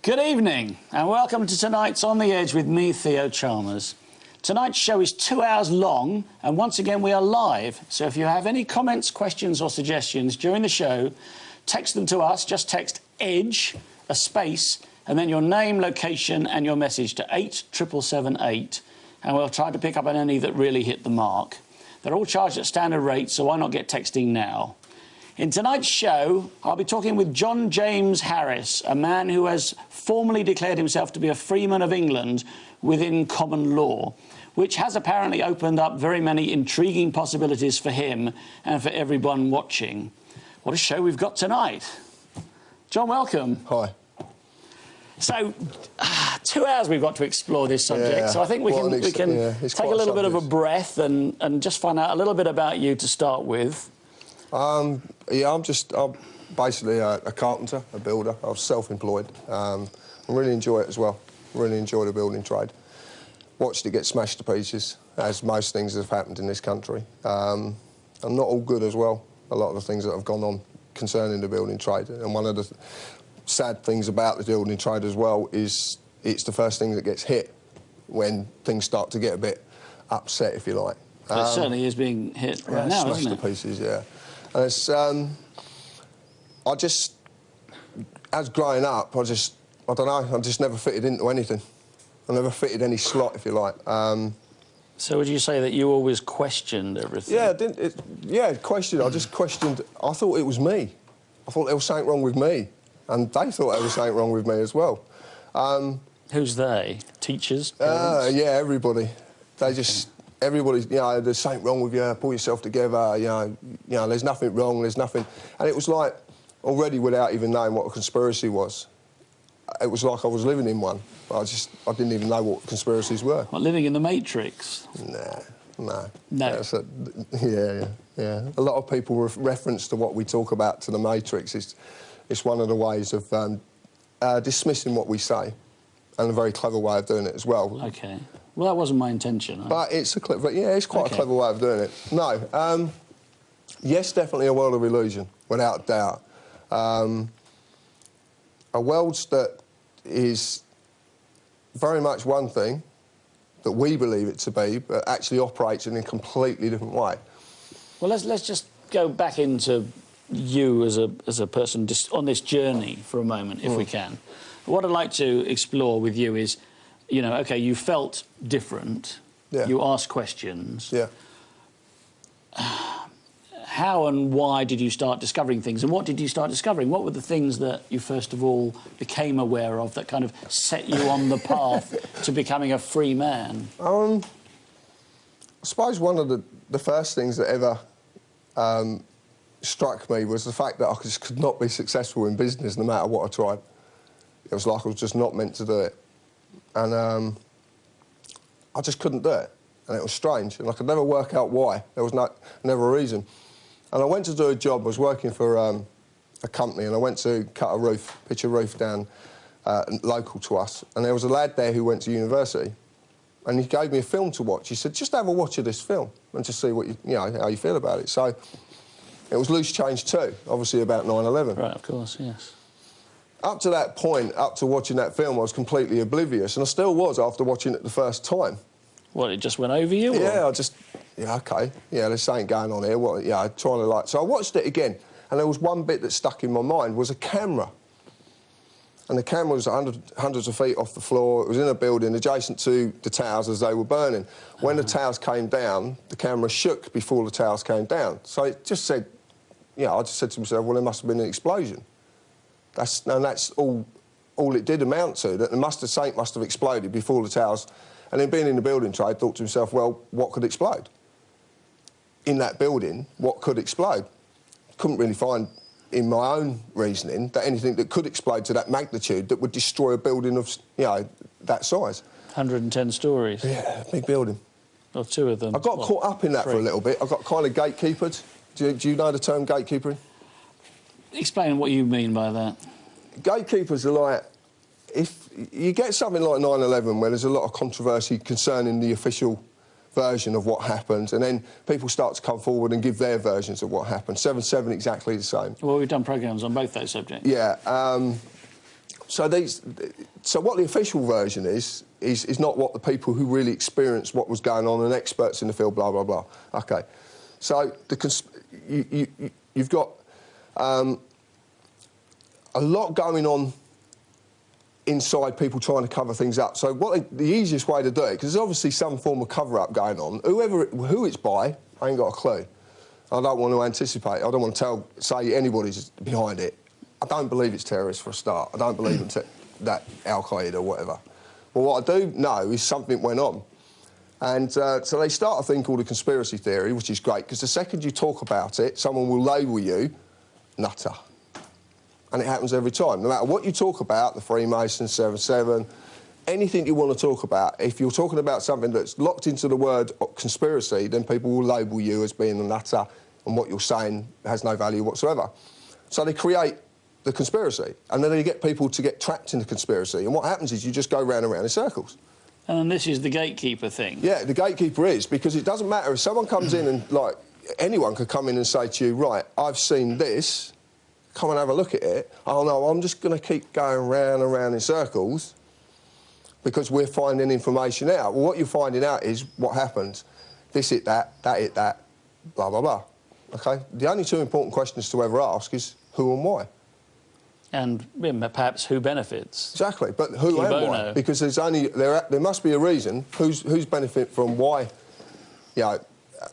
Good evening and welcome to tonight's On the Edge with me, Theo Chalmers. Tonight's show is 2 hours long and once again we are live, so if you have any comments, questions or suggestions during the show, text them to us. Just text EDGE, a space, and then your name, location and your message to 87778 and we'll try to pick up on any that really hit the mark. They're all charged at standard rates, so why not get texting now? In tonight's show, I'll be talking with John James Harris, a man who has formally declared himself to be a freeman of England within common law, which has apparently opened up very many intriguing possibilities for him and for everyone watching. What a show we've got tonight. John, welcome. Hi. So, 2 hours we've got to explore this subject, so I think we can take a little bit of a breath and just find out a little bit about you to start with. Yeah, I'm basically a carpenter, a builder. I'm self-employed. I really enjoy it as well. Really enjoy the building trade. Watched it get smashed to pieces, as most things have happened in this country. And not all good as well, a lot of the things that have gone on concerning the building trade. And one of the sad things about the building trade as well is it's the first thing that gets hit when things start to get a bit upset, if you like. It certainly is being hit right now, isn't it? Smashed to pieces, yeah. And it's, as growing up, I don't know, I just never fitted into anything. I never fitted any slot, if you like. So would you say that you always questioned everything? Yeah, questioned. I just questioned. I thought it was me. I thought there was something wrong with me. And they thought there was something wrong with me as well. Who's they? Teachers? Parents? Yeah, everybody. They just... Everybody, you know, there's something wrong with you, pull yourself together, you know, there's nothing wrong, there's nothing... And it was like, already without even knowing what a conspiracy was, it was like I was living in one. I didn't even know what conspiracies were. What, living in the Matrix? No. No? Yeah. A lot of people reference to what we talk about to the Matrix. It's one of the ways of dismissing what we say, and a very clever way of doing it as well. OK. Well, that wasn't my intention. But it's a clever... Yeah, it's quite a clever way of doing it. No. Yes, definitely a world of illusion, without doubt. A world that is very much one thing that we believe it to be, but actually operates in a completely different way. Well, let's just go back into you as a person just on this journey for a moment, if we can. What I'd like to explore with you is, you know, OK, you felt different. Yeah. You asked questions. Yeah. How and why did you start discovering things? And what did you start discovering? What were the things that you first of all became aware of that kind of set you on the path to becoming a free man? I suppose one of the first things that ever struck me was the fact that I just could not be successful in business no matter what I tried. It was like I was just not meant to do it. And I just couldn't do it. And it was strange, and I could never work out why. There was never a reason. And I went to do a job. I was working for a company, and I went to cut a roof, pitch a roof down local to us. And there was a lad there who went to university, and he gave me a film to watch. He said, just have a watch of this film and just see what you know, how you feel about it. So it was Loose Change 2, obviously about 9/11. Right, of course, yes. Up to that point, up to watching that film, I was completely oblivious, and I still was after watching it the first time. What, it just went over you? Yeah, OK, yeah, there's something going on here. What, yeah, trying to like... So I watched it again, and there was one bit that stuck in my mind, was a camera. And the camera was hundreds of feet off the floor. It was in a building adjacent to the towers as they were burning. When the towers came down, the camera shook before the towers came down. So it just said, you know, I just said to myself, well, there must have been an explosion. That's all it did amount to, that something must have exploded before the towers. And then being in the building trade, thought to himself, well, what could explode? In that building, what could explode? Couldn't really find, in my own reasoning, that anything that could explode to that magnitude that would destroy a building of, you know, that size. 110 stories? Yeah, big building. Or two of them. I got caught up in that for a little bit. I got kind of gatekeepered. Do you know the term gatekeepering? Explain what you mean by that. Gatekeepers are like, if you get something like 9/11 where there's a lot of controversy concerning the official version of what happened, and then people start to come forward and give their versions of what happened. 7/7 exactly the same. Well, we've done programmes on both those subjects. Yeah. So what the official version is not what the people who really experienced what was going on and experts in the field, blah, blah, blah. OK. So you've got a lot going on inside people trying to cover things up. So the easiest way to do it, because there's obviously some form of cover-up going on, who it's by, I ain't got a clue. I don't want to anticipate. I don't want to say anybody's behind it. I don't believe it's terrorists for a start. I don't believe in that Al-Qaeda or whatever. But what I do know is something went on. And so they start a thing called a conspiracy theory, which is great, because the second you talk about it, someone will label you nutter. And it happens every time. No matter what you talk about, the Freemasons, 7/7, anything you want to talk about, if you're talking about something that's locked into the word conspiracy, then people will label you as being a nutter and what you're saying has no value whatsoever. So they create the conspiracy, and then they get people to get trapped in the conspiracy. And what happens is you just go round and round in circles. And this is the gatekeeper thing. Yeah, the gatekeeper is, because it doesn't matter if someone comes in and, like, anyone could come in and say to you, right, I've seen this, come and have a look at it. Oh, no, I'm just going to keep going round and round in circles because we're finding information out. Well, what you're finding out is what happens. This hit that hit that, blah, blah, blah. OK? The only two important questions to ever ask is who and why. And perhaps who benefits. Exactly, but who and why? Because there must be a reason who's benefit from why, you know,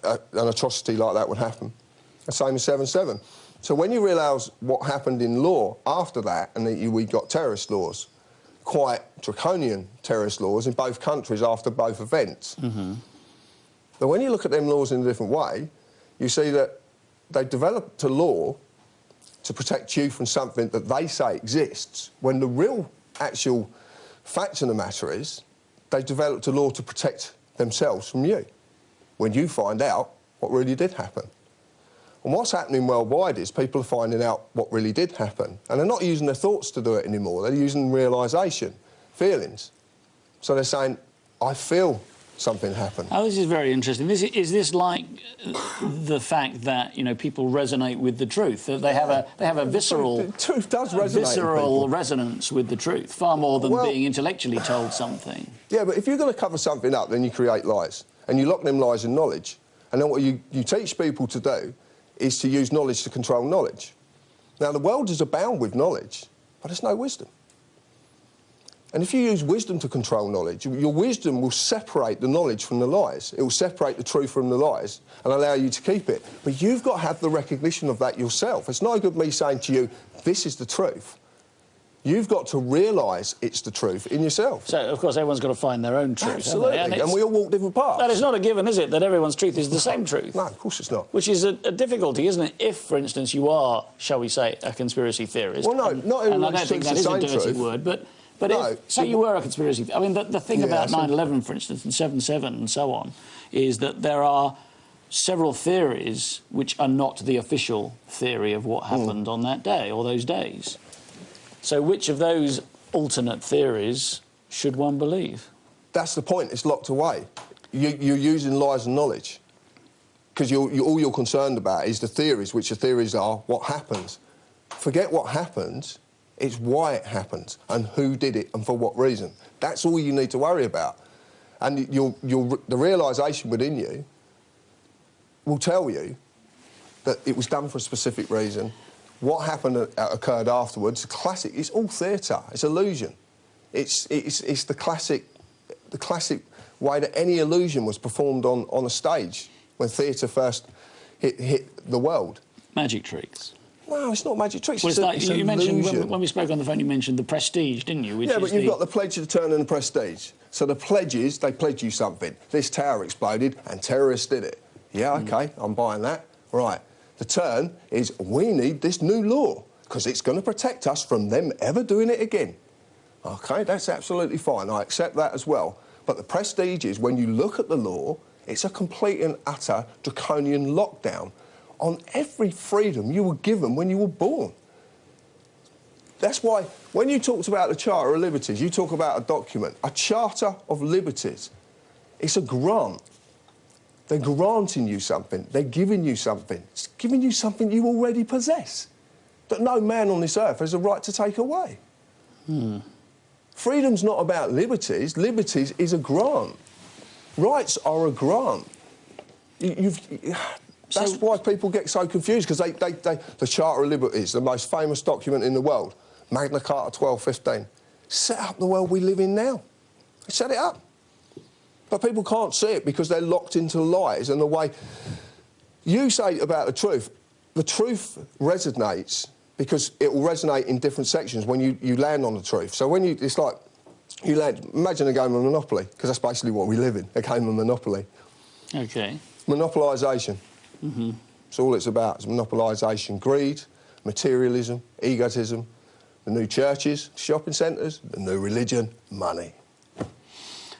an atrocity like that would happen. The same as 7/7. So when you realise what happened in law after that, and we got terrorist laws, quite draconian terrorist laws in both countries after both events. Mm-hmm. But when you look at them laws in a different way, you see that they developed a law to protect you from something that they say exists, when the real actual fact of the matter is they developed a law to protect themselves from you when you find out what really did happen. And what's happening worldwide is people are finding out what really did happen, and they're not using their thoughts to do it anymore. They're using realisation, feelings. So they're saying, I feel something happened. Oh, this is very interesting. Is this like the fact that, you know, people resonate with the truth? That they have a visceral... The truth does resonate visceral resonance with the truth, far more than being intellectually told something. Yeah, but if you're going to cover something up, then you create lies. And you lock them lies in knowledge. And then what you teach people to do is to use knowledge to control knowledge. Now, the world is abound with knowledge, but there's no wisdom. And if you use wisdom to control knowledge, your wisdom will separate the knowledge from the lies. It will separate the truth from the lies and allow you to keep it. But you've got to have the recognition of that yourself. It's no good me saying to you, this is the truth. You've got to realise it's the truth in yourself. So, of course, everyone's got to find their own truth. Absolutely, and we all walk different paths. That is not a given, is it, that everyone's truth is the same truth? No, of course it's not. Which is a difficulty, isn't it? If, for instance, you are, shall we say, a conspiracy theorist. Well, no, not everyone's truth is the same truth. And I don't think that is a dirty word, but if, say you were a conspiracy theorist, I mean, the thing about 9/11, for instance, and 7/7 and so on, is that there are several theories which are not the official theory of what happened on that day or those days. So which of those alternate theories should one believe? That's the point. It's locked away. You're using lies and knowledge. Because all you're concerned about is the theories, which the theories are what happens. Forget what happens, it's why it happens and who did it and for what reason. That's all you need to worry about. And the realisation within you will tell you that it was done for a specific reason. What happened occurred afterwards. Classic. It's all theatre. It's illusion. It's the classic way that any illusion was performed on a stage when theatre first hit the world. Magic tricks. No, it's not magic tricks. Well, it's you mentioned when we spoke on the phone. You mentioned the prestige, didn't you? Yeah, but you've got the pledge of the turn and the prestige. So the pledges, they pledge you something. This tower exploded and terrorists did it. Yeah, OK, I'm buying that. Right. The turn is we need this new law because it's going to protect us from them ever doing it again. OK, that's absolutely fine. I accept that as well. But the prestige is when you look at the law, it's a complete and utter draconian lockdown on every freedom you were given when you were born. That's why when you talked about the Charter of Liberties, you talk about a document, a Charter of Liberties. It's a grant. They're granting you something. They're giving you something. It's giving you something you already possess that no man on this earth has a right to take away. Freedom's not about liberties. Liberties is a grant. Rights are a grant. That's why people get so confused, because the Charter of Liberties, the most famous document in the world, Magna Carta 1215, set up the world we live in now. They set it up. But people can't see it because they're locked into lies, and the way you say about the truth resonates because it will resonate in different sections when you land on the truth. So when it's like, you land, imagine a game of Monopoly, because that's basically what we live in, a game of Monopoly. OK. Monopolisation. That's all it's about. It's monopolisation, greed, materialism, egotism, the new churches, shopping centres, the new religion, money.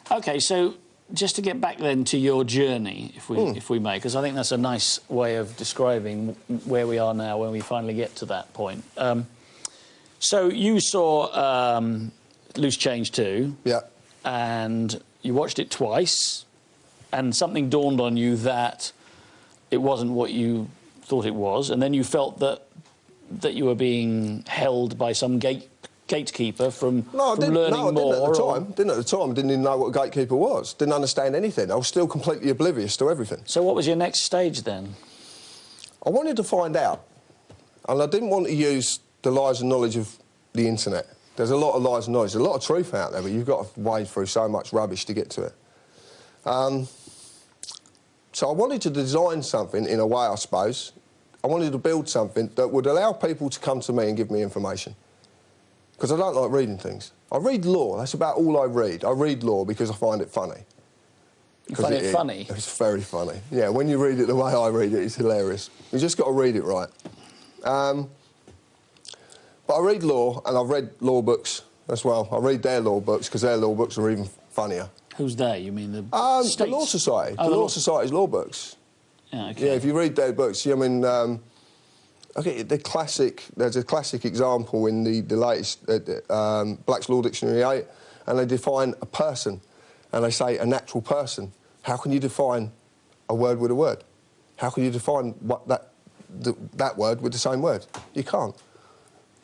OK, so just to get back then to your journey, if we may, because I think that's a nice way of describing where we are now when we finally get to that point. So you saw Loose Change 2. Yeah. And you watched it twice, and something dawned on you that it wasn't what you thought it was, and then you felt that you were being held by some gatekeeper from learning more. Didn't at the time. Didn't even know what a gatekeeper was. Didn't understand anything. I was still completely oblivious to everything. So what was your next stage then? I wanted to find out, and I didn't want to use the lies and knowledge of the internet. There's a lot of lies and knowledge. There's a lot of truth out there, but you've got to wade through so much rubbish to get to it. So I wanted to design something, in a way, I suppose. I wanted to build something that would allow people to come to me and give me information. Because I don't like reading things. I read law, that's about all I read. I read law because I find it funny. You find it funny? It's very funny. Yeah, when you read it the way I read it, it's hilarious. You just got to read it right. But I read law, and I've read law books as well. I read their law books because their law books are even funnier. Who's they? You mean the states? The Law Society. Oh, the Law Society's law books. Yeah, OK. Yeah, if you read their books, I mean, okay, there's a classic example in the latest Black's Law Dictionary 8, and they define a person, and they say a natural person. How can you define a word with a word? How can you define that word with the same word? You can't.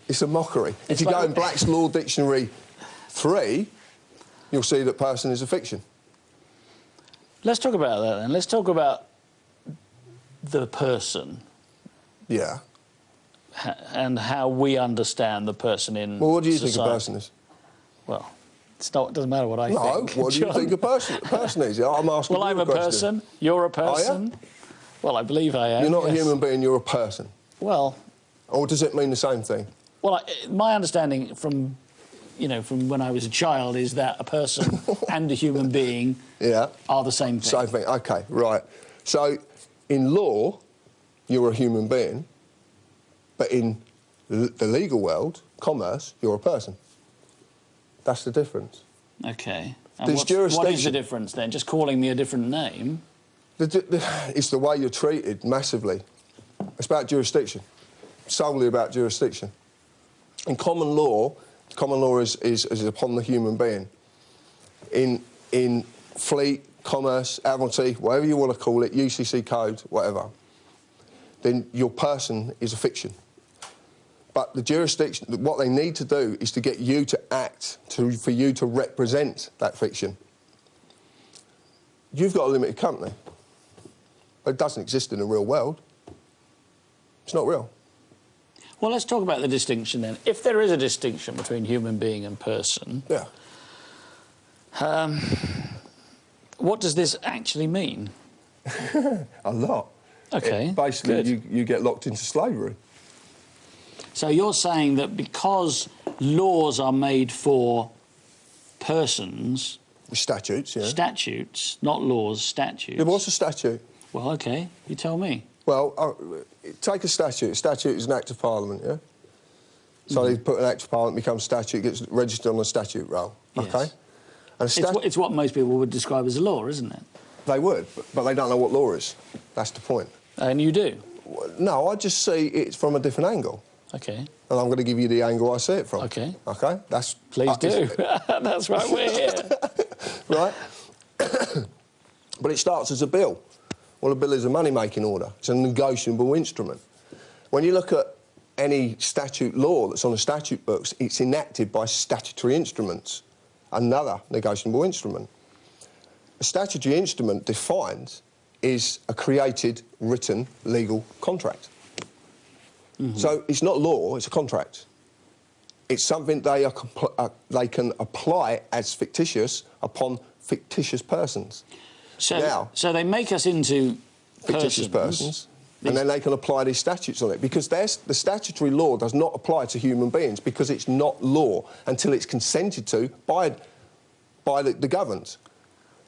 It's a mockery. If you go in Black's Law Dictionary 3, you'll see that person is a fiction. Let's talk about that then. Let's talk about the person. Yeah. And how we understand the person in society. Well, what do you think a person is? Well, it doesn't matter what I think. No, what do you think a person is? I'm asking you I'm a person, you're a person. Are you? Well, I believe I am. You're not a human being, you're a person. Well... Or does it mean the same thing? Well, my understanding from when I was a child is that a person and a human being are the same thing. Same thing, OK, right. So, in law, you're a human being, but in the legal world, commerce, you're a person. That's the difference. OK. And what is the difference, then? Just calling me a different name? It's the way you're treated, massively. It's about jurisdiction, solely about jurisdiction. In common law is upon the human being. In fleet, commerce, admiralty, whatever you want to call it, UCC code, whatever, then your person is a fiction. But the jurisdiction, what they need to do is to get you to act, for you to represent that fiction. You've got a limited company. But it doesn't exist in the real world. It's not real. Well, let's talk about the distinction then. If there is a distinction between human being and person, yeah. What does this actually mean? A lot. OK, basically, you get locked into slavery. So you're saying that because laws are made for persons... Statutes, yeah. Statutes, not laws, statutes. Yeah, what's a statute? Well, OK, you tell me. Well, take a statute. A statute is an act of Parliament, yeah? So they put an act of Parliament, becomes statute, gets registered on the statute roll, OK? Yes. And it's what most people would describe as a law, isn't it? They would, but they don't know what law is. That's the point. And you do? No, I just see it from a different angle. OK. And I'm going to give you the angle I see it from. OK. OK? That's... Please do. That's right, we're here. Right? But it starts as a bill. Well, a bill is a money-making order. It's a negotiable instrument. When you look at any statute law that's on the statute books, it's enacted by statutory instruments, another negotiable instrument. A statutory instrument defined is a created, written, legal contract. So it's not law, it's a contract. It's something they can apply as fictitious upon fictitious persons. So they make us into fictitious persons, and then they can apply these statutes on it, because the statutory law does not apply to human beings, because it's not law until it's consented to by the governed.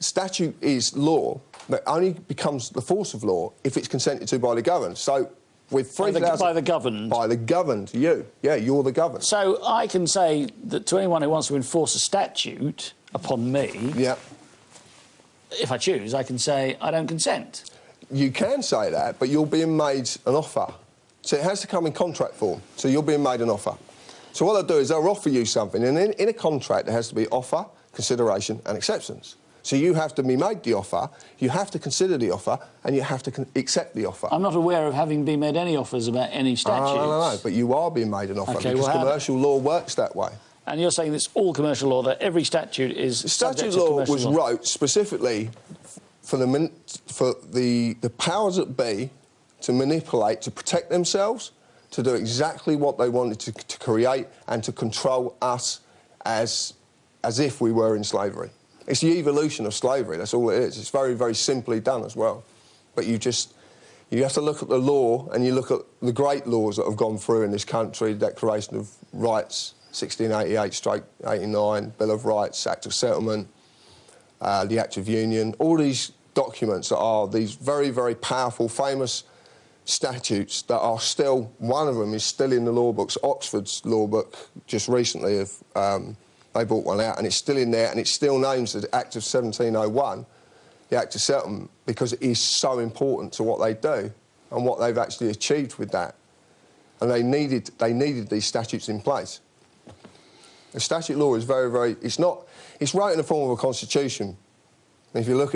Statute is law that only becomes the force of law if it's consented to by the governed. So with 3,000... By the governed? By the governed, you. Yeah, you're the governed. So I can say that to anyone who wants to enforce a statute upon me... Yeah. If I choose, I can say, I don't consent. You can say that, but you're being made an offer. So it has to come in contract form. So you're being made an offer. So what they'll do is they'll offer you something, and in a contract there has to be offer, consideration and acceptance. So you have to be made the offer, you have to consider the offer, and you have to accept the offer. I'm not aware of having been made any offers about any statutes. No, but you are being made an offer, okay, because commercial law works that way. And you're saying it's all commercial law, that every statute is subject to commercial law? Statute law was wrote specifically for the powers that be to manipulate, to protect themselves, to do exactly what they wanted to create, and to control us as if we were in slavery. It's the evolution of slavery, that's all it is. It's very, very simply done as well. But you have to look at the law, and you look at the great laws that have gone through in this country, the Declaration of Rights, 1688-89, Bill of Rights, Act of Settlement, the Act of Union, all these documents that are these very, very powerful, famous statutes that are still, one of them is still in the law books. Oxford's law book just recently, they brought one out, and it's still in there, and it still names the Act of 1701, the Act of Settlement, because it is so important to what they do and what they've actually achieved with that. And they needed these statutes in place. The statute law is very, very... It's wrote in the form of a constitution. And if you look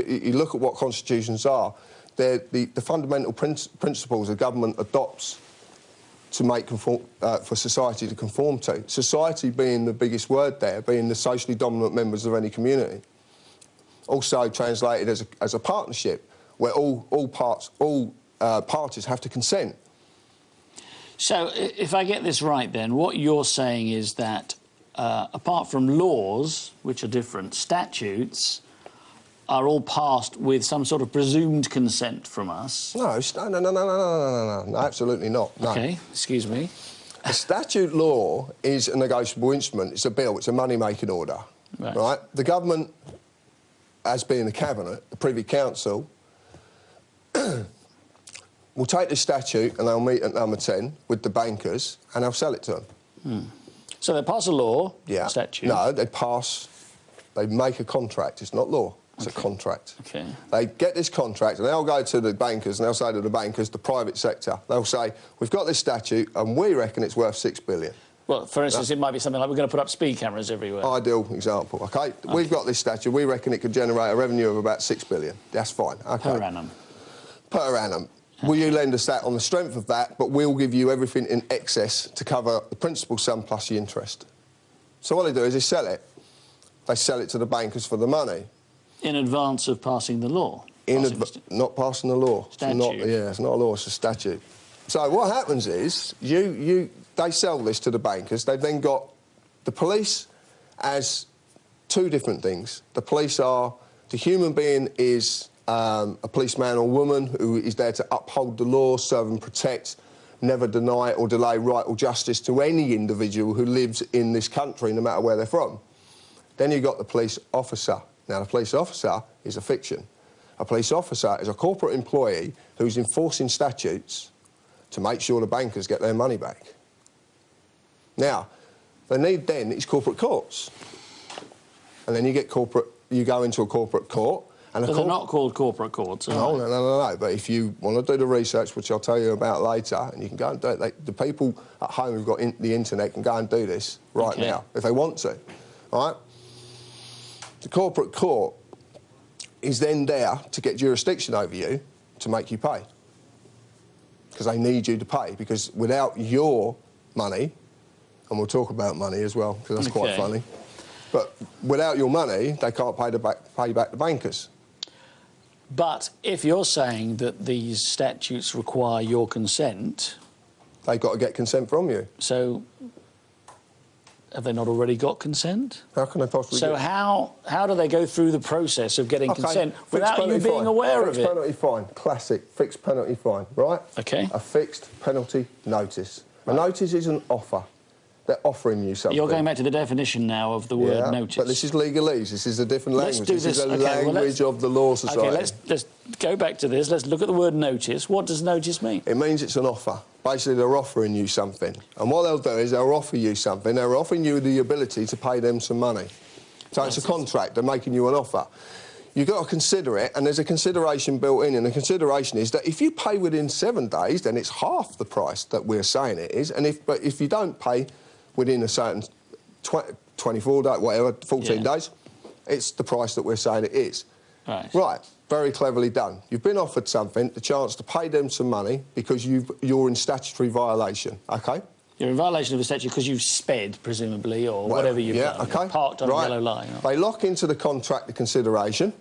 at what constitutions are, they're the fundamental principles a government adopts to make for society to conform to. Society being the biggest word there, being the socially dominant members of any community. Also translated as a partnership, where all parties have to consent. So, if I get this right then, what you're saying is that apart from laws, which are different, statutes are all passed with some sort of presumed consent from us. No, absolutely not. No. OK, excuse me. A statute law is a negotiable instrument. It's a bill, it's a money-making order, right? The government, as being the Cabinet, the Privy Council, will take the statute and they'll meet at number 10 with the bankers and they'll sell it to them. So they pass a law, yeah. statute? No, they make a contract. It's not law, it's a contract. Okay. They get this contract and they'll go to the bankers and they'll say to the bankers, the private sector, they'll say, we've got this statute and we reckon it's worth $6 billion. Well, for instance, it might be something like we're going to put up speed cameras everywhere. Ideal example, OK? We've got this statute, we reckon it could generate a revenue of about $6 billion. That's fine, OK? Per annum. Per annum. Will you lend us that on the strength of that, but we'll give you everything in excess to cover the principal sum plus the interest. So what they do is they sell it. They sell it to the bankers for the money. In advance of passing the law? Not passing the law. Statute. It's not a law, it's a statute. So what happens is, they sell this to the bankers. They've then got the police as two different things. The police are, the human being is a policeman or woman who is there to uphold the law, serve and protect, never deny or delay right or justice to any individual who lives in this country, no matter where they're from. Then you've got the police officer. Now, the police officer is a fiction. A police officer is a corporate employee who's enforcing statutes to make sure the bankers get their money back. Now, they need then is corporate courts. And then you go into a corporate court. But they're not called corporate courts, are they? No. But if you want to do the research, which I'll tell you about later, and you can go and do it, the people at home who've got the internet can go and do this right now, if they want to, all right? The corporate court is then there to get jurisdiction over you to make you pay. Because they need you to pay, because without your money, and we'll talk about money as well, because that's quite Okay. funny. But without your money, they can't pay back the bankers. But if you're saying that these statutes require your consent... They've got to get consent from you. So, have they not already got consent? How can they possibly So how do they go through the process of getting consent fixed without you penalty being fine. aware of Fixed it? penalty fine, classic, fixed penalty fine, right? OK. A fixed penalty notice. A notice is an offer. They're offering you something. You're going back to the definition now of the word notice. But this is legalese. This is a different Let's language. do This is a Okay, well, language of the law society. OK, let's go back to this. Let's look at the word notice. What does notice mean? It means it's an offer. Basically, they're offering you something. And what they'll do is they'll offer you something. They're offering you the ability to pay them some money. So it's a contract. They're making you an offer. You've got to consider it, and there's a consideration built in, and the consideration is that if you pay within 7 days, then it's half the price that we're saying it is. But if you don't pay within a certain 24 days, whatever, 14 days, it's the price that we're saying it is. Right. Very cleverly done. You've been offered something, the chance to pay them some money because you're in statutory violation, OK? You're in violation of a statute because you've sped, presumably, or whatever you've done. OK. You've parked on a yellow line. They lock into the contract the consideration.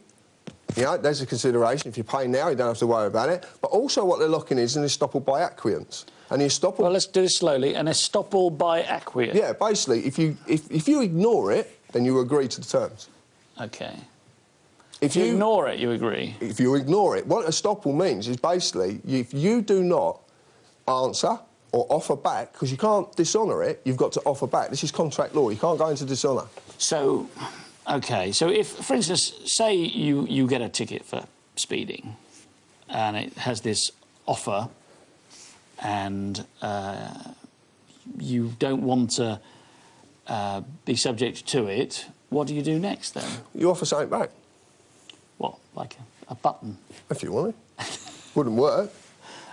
You know, there's a consideration. If you pay now, you don't have to worry about it. But also what they're locking is an estoppel by acquiescence. And the estoppel... Well, let's do this slowly. An estoppel by acquiescence. Yeah, basically, if you ignore it, then you agree to the terms. OK. If you ignore it, you agree? If you ignore it, what estoppel means is basically if you do not answer or offer back, because you can't dishonour it, you've got to offer back. This is contract law. You can't go into dishonour. So, OK, so if, for instance, say you get a ticket for speeding and it has this offer and you don't want to be subject to it, what do you do next then? You offer something back. What, like a button? If you want it. Wouldn't work.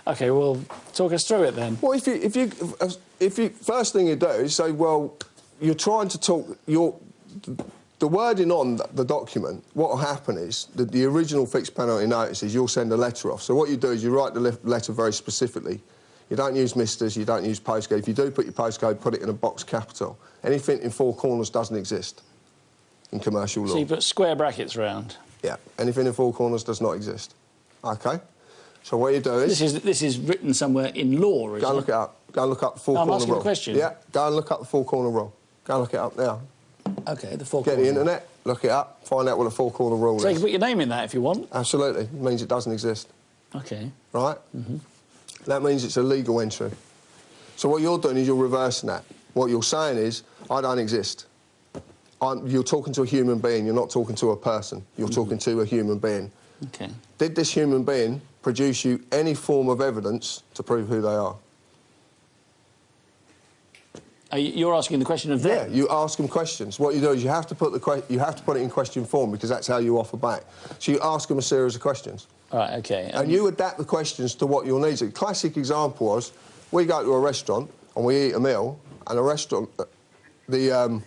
OK, well, talk us through it then. Well, if you first thing you do is say, well, you're trying to talk the wording on the document. What will happen is that the original fixed penalty notice is you'll send a letter off. So what you do is you write the letter very specifically. You don't use misters, you don't use postcode. If you do put your postcode, put it in a box capital. Anything in 4 corners doesn't exist in commercial law. So you put square brackets round. Yeah, anything in 4 corners does not exist. OK? So what you do is... This is written somewhere in law, isn't it? Go and look it up. Go and look up the 4 corner rule. I'm asking a question. Yeah, go and look up the 4 corner rule. Go and look it up now. OK, the 4 Get corner the internet, look it up, find out what the 4 corner rule is. So you can put your name in that if you want. Absolutely. It means it doesn't exist. OK. Right? Mm-hmm. That means it's a legal entry. So what you're doing is you're reversing that. What you're saying is, I don't exist. You're talking to a human being, you're not talking to a person. You're talking to a human being. OK. Did this human being produce you any form of evidence to prove who they are? You're asking the question of them? Yeah, you ask them questions. What you do is you have to put it in question form because that's how you offer back. So you ask them a series of questions. All right, OK. And you adapt the questions to what your needs are. A classic example was, we go to a restaurant and we eat a meal, and the restaurant, the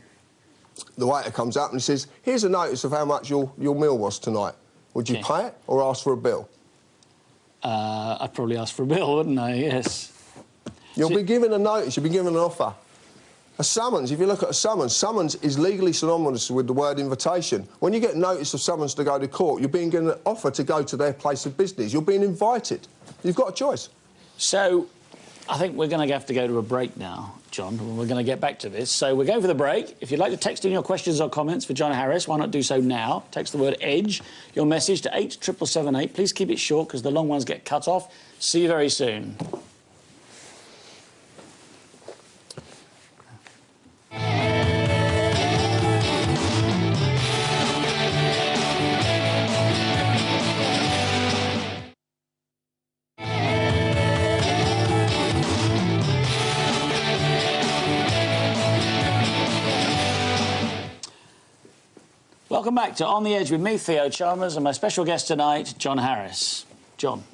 waiter comes up and he says, here's a notice of how much your meal was tonight. Would you pay it or ask for a bill? I'd probably ask for a bill, wouldn't I? Yes. You'll be given a notice, you'll be given an offer. A summons, if you look at a summons is legally synonymous with the word invitation. When you get notice of summons to go to court, you're being given an offer to go to their place of business. You're being invited. You've got a choice. So, I think we're going to have to go to a break now, John. We're going to get back to this. So we're going for the break. If you'd like to text in your questions or comments for John Harris, why not do so now? Text the word EDGE, your message to 87778. Please keep it short because the long ones get cut off. See you very soon. Welcome back to On the Edge with me, Theo Chalmers, and my special guest tonight, John Harris. John,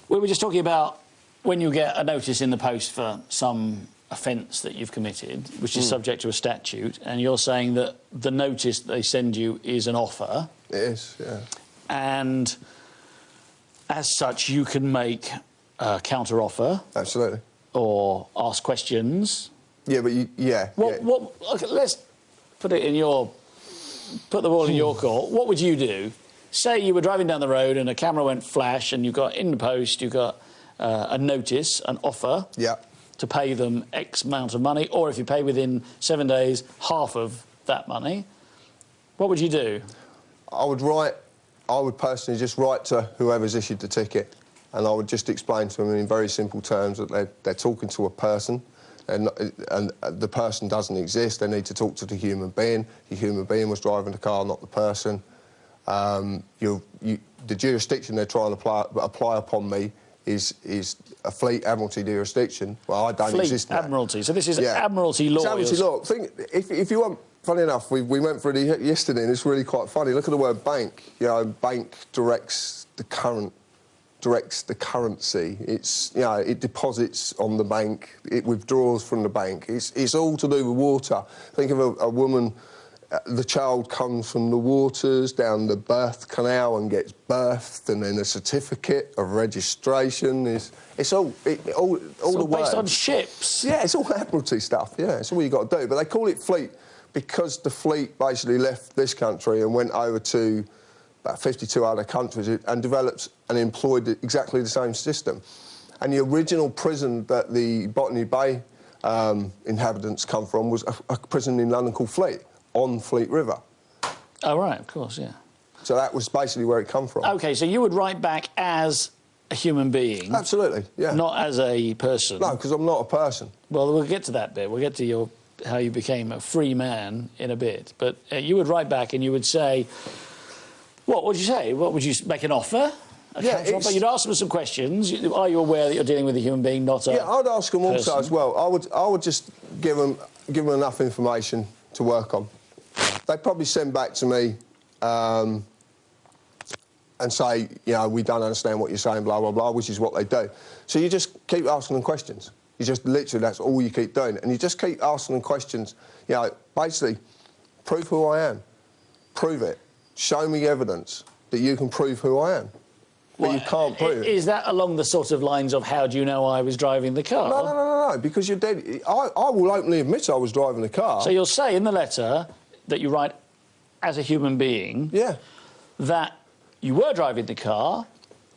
we were just talking about when you get a notice in the post for some offence that you've committed, which is subject to a statute, and you're saying that the notice they send you is an offer. It is, yeah. And as such, you can make a counter-offer. Absolutely. or ask questions. Yeah, but yeah. Okay, let's put it in your... Put the ball in your court. What would you do? Say you were driving down the road and a camera went flash and you got in the post, you got a notice, an offer to pay them X amount of money, or if you pay within 7 days, half of that money. What would you do? I would personally just write to whoever's issued the ticket, and I would just explain to them in very simple terms that they're talking to a person, and the person doesn't exist. They need to talk to the human being. The human being was driving the car, not the person. The jurisdiction they're trying to apply upon me is a Fleet Admiralty jurisdiction. Well, I don't exist now. Fleet Admiralty. So this is Admiralty law. It's Admiralty law. If you want... Funny enough, we went through it yesterday, and it's really quite funny. Look at the word bank. You know, bank directs the currency. It's, you know, it deposits on the bank. It withdraws from the bank. It's all to do with water. Think of a woman. The child comes from the waters down the birth canal and gets birthed, and then a certificate of registration it's all the words. Based on ships. Yeah, it's all Admiralty stuff. Yeah, it's all you got to do. But they call it fleet because the fleet basically left this country and went over to about 52 other countries and developed and employed exactly the same system. And the original prison that the Botany Bay inhabitants come from was a prison in London called Fleet, on Fleet River. Oh, right, of course, yeah. So that was basically where it come from. OK, so you would write back as a human being? Absolutely, yeah. Not as a person? No, because I'm not a person. Well, we'll get to that bit. We'll get to how you became a free man in a bit. But you would write back and you would say... What would you say? What would you... Make an offer? A counter offer? You'd ask them some questions. Are you aware that you're dealing with a human being, not a... Yeah, I'd ask them also as well. I would just give them enough information to work on. They'd probably send back to me and say, you know, we don't understand what you're saying, blah, blah, blah, which is what they do. So you just keep asking them questions. You just literally, that's all you keep doing. And you just keep asking them questions. You know, basically, prove who I am. Prove it. Show me evidence that you can prove who I am. But you can't prove it. Is that along the sort of lines of how do you know I was driving the car? No, because you're dead. I will openly admit I was driving the car. So you'll say in the letter that you write as a human being that you were driving the car,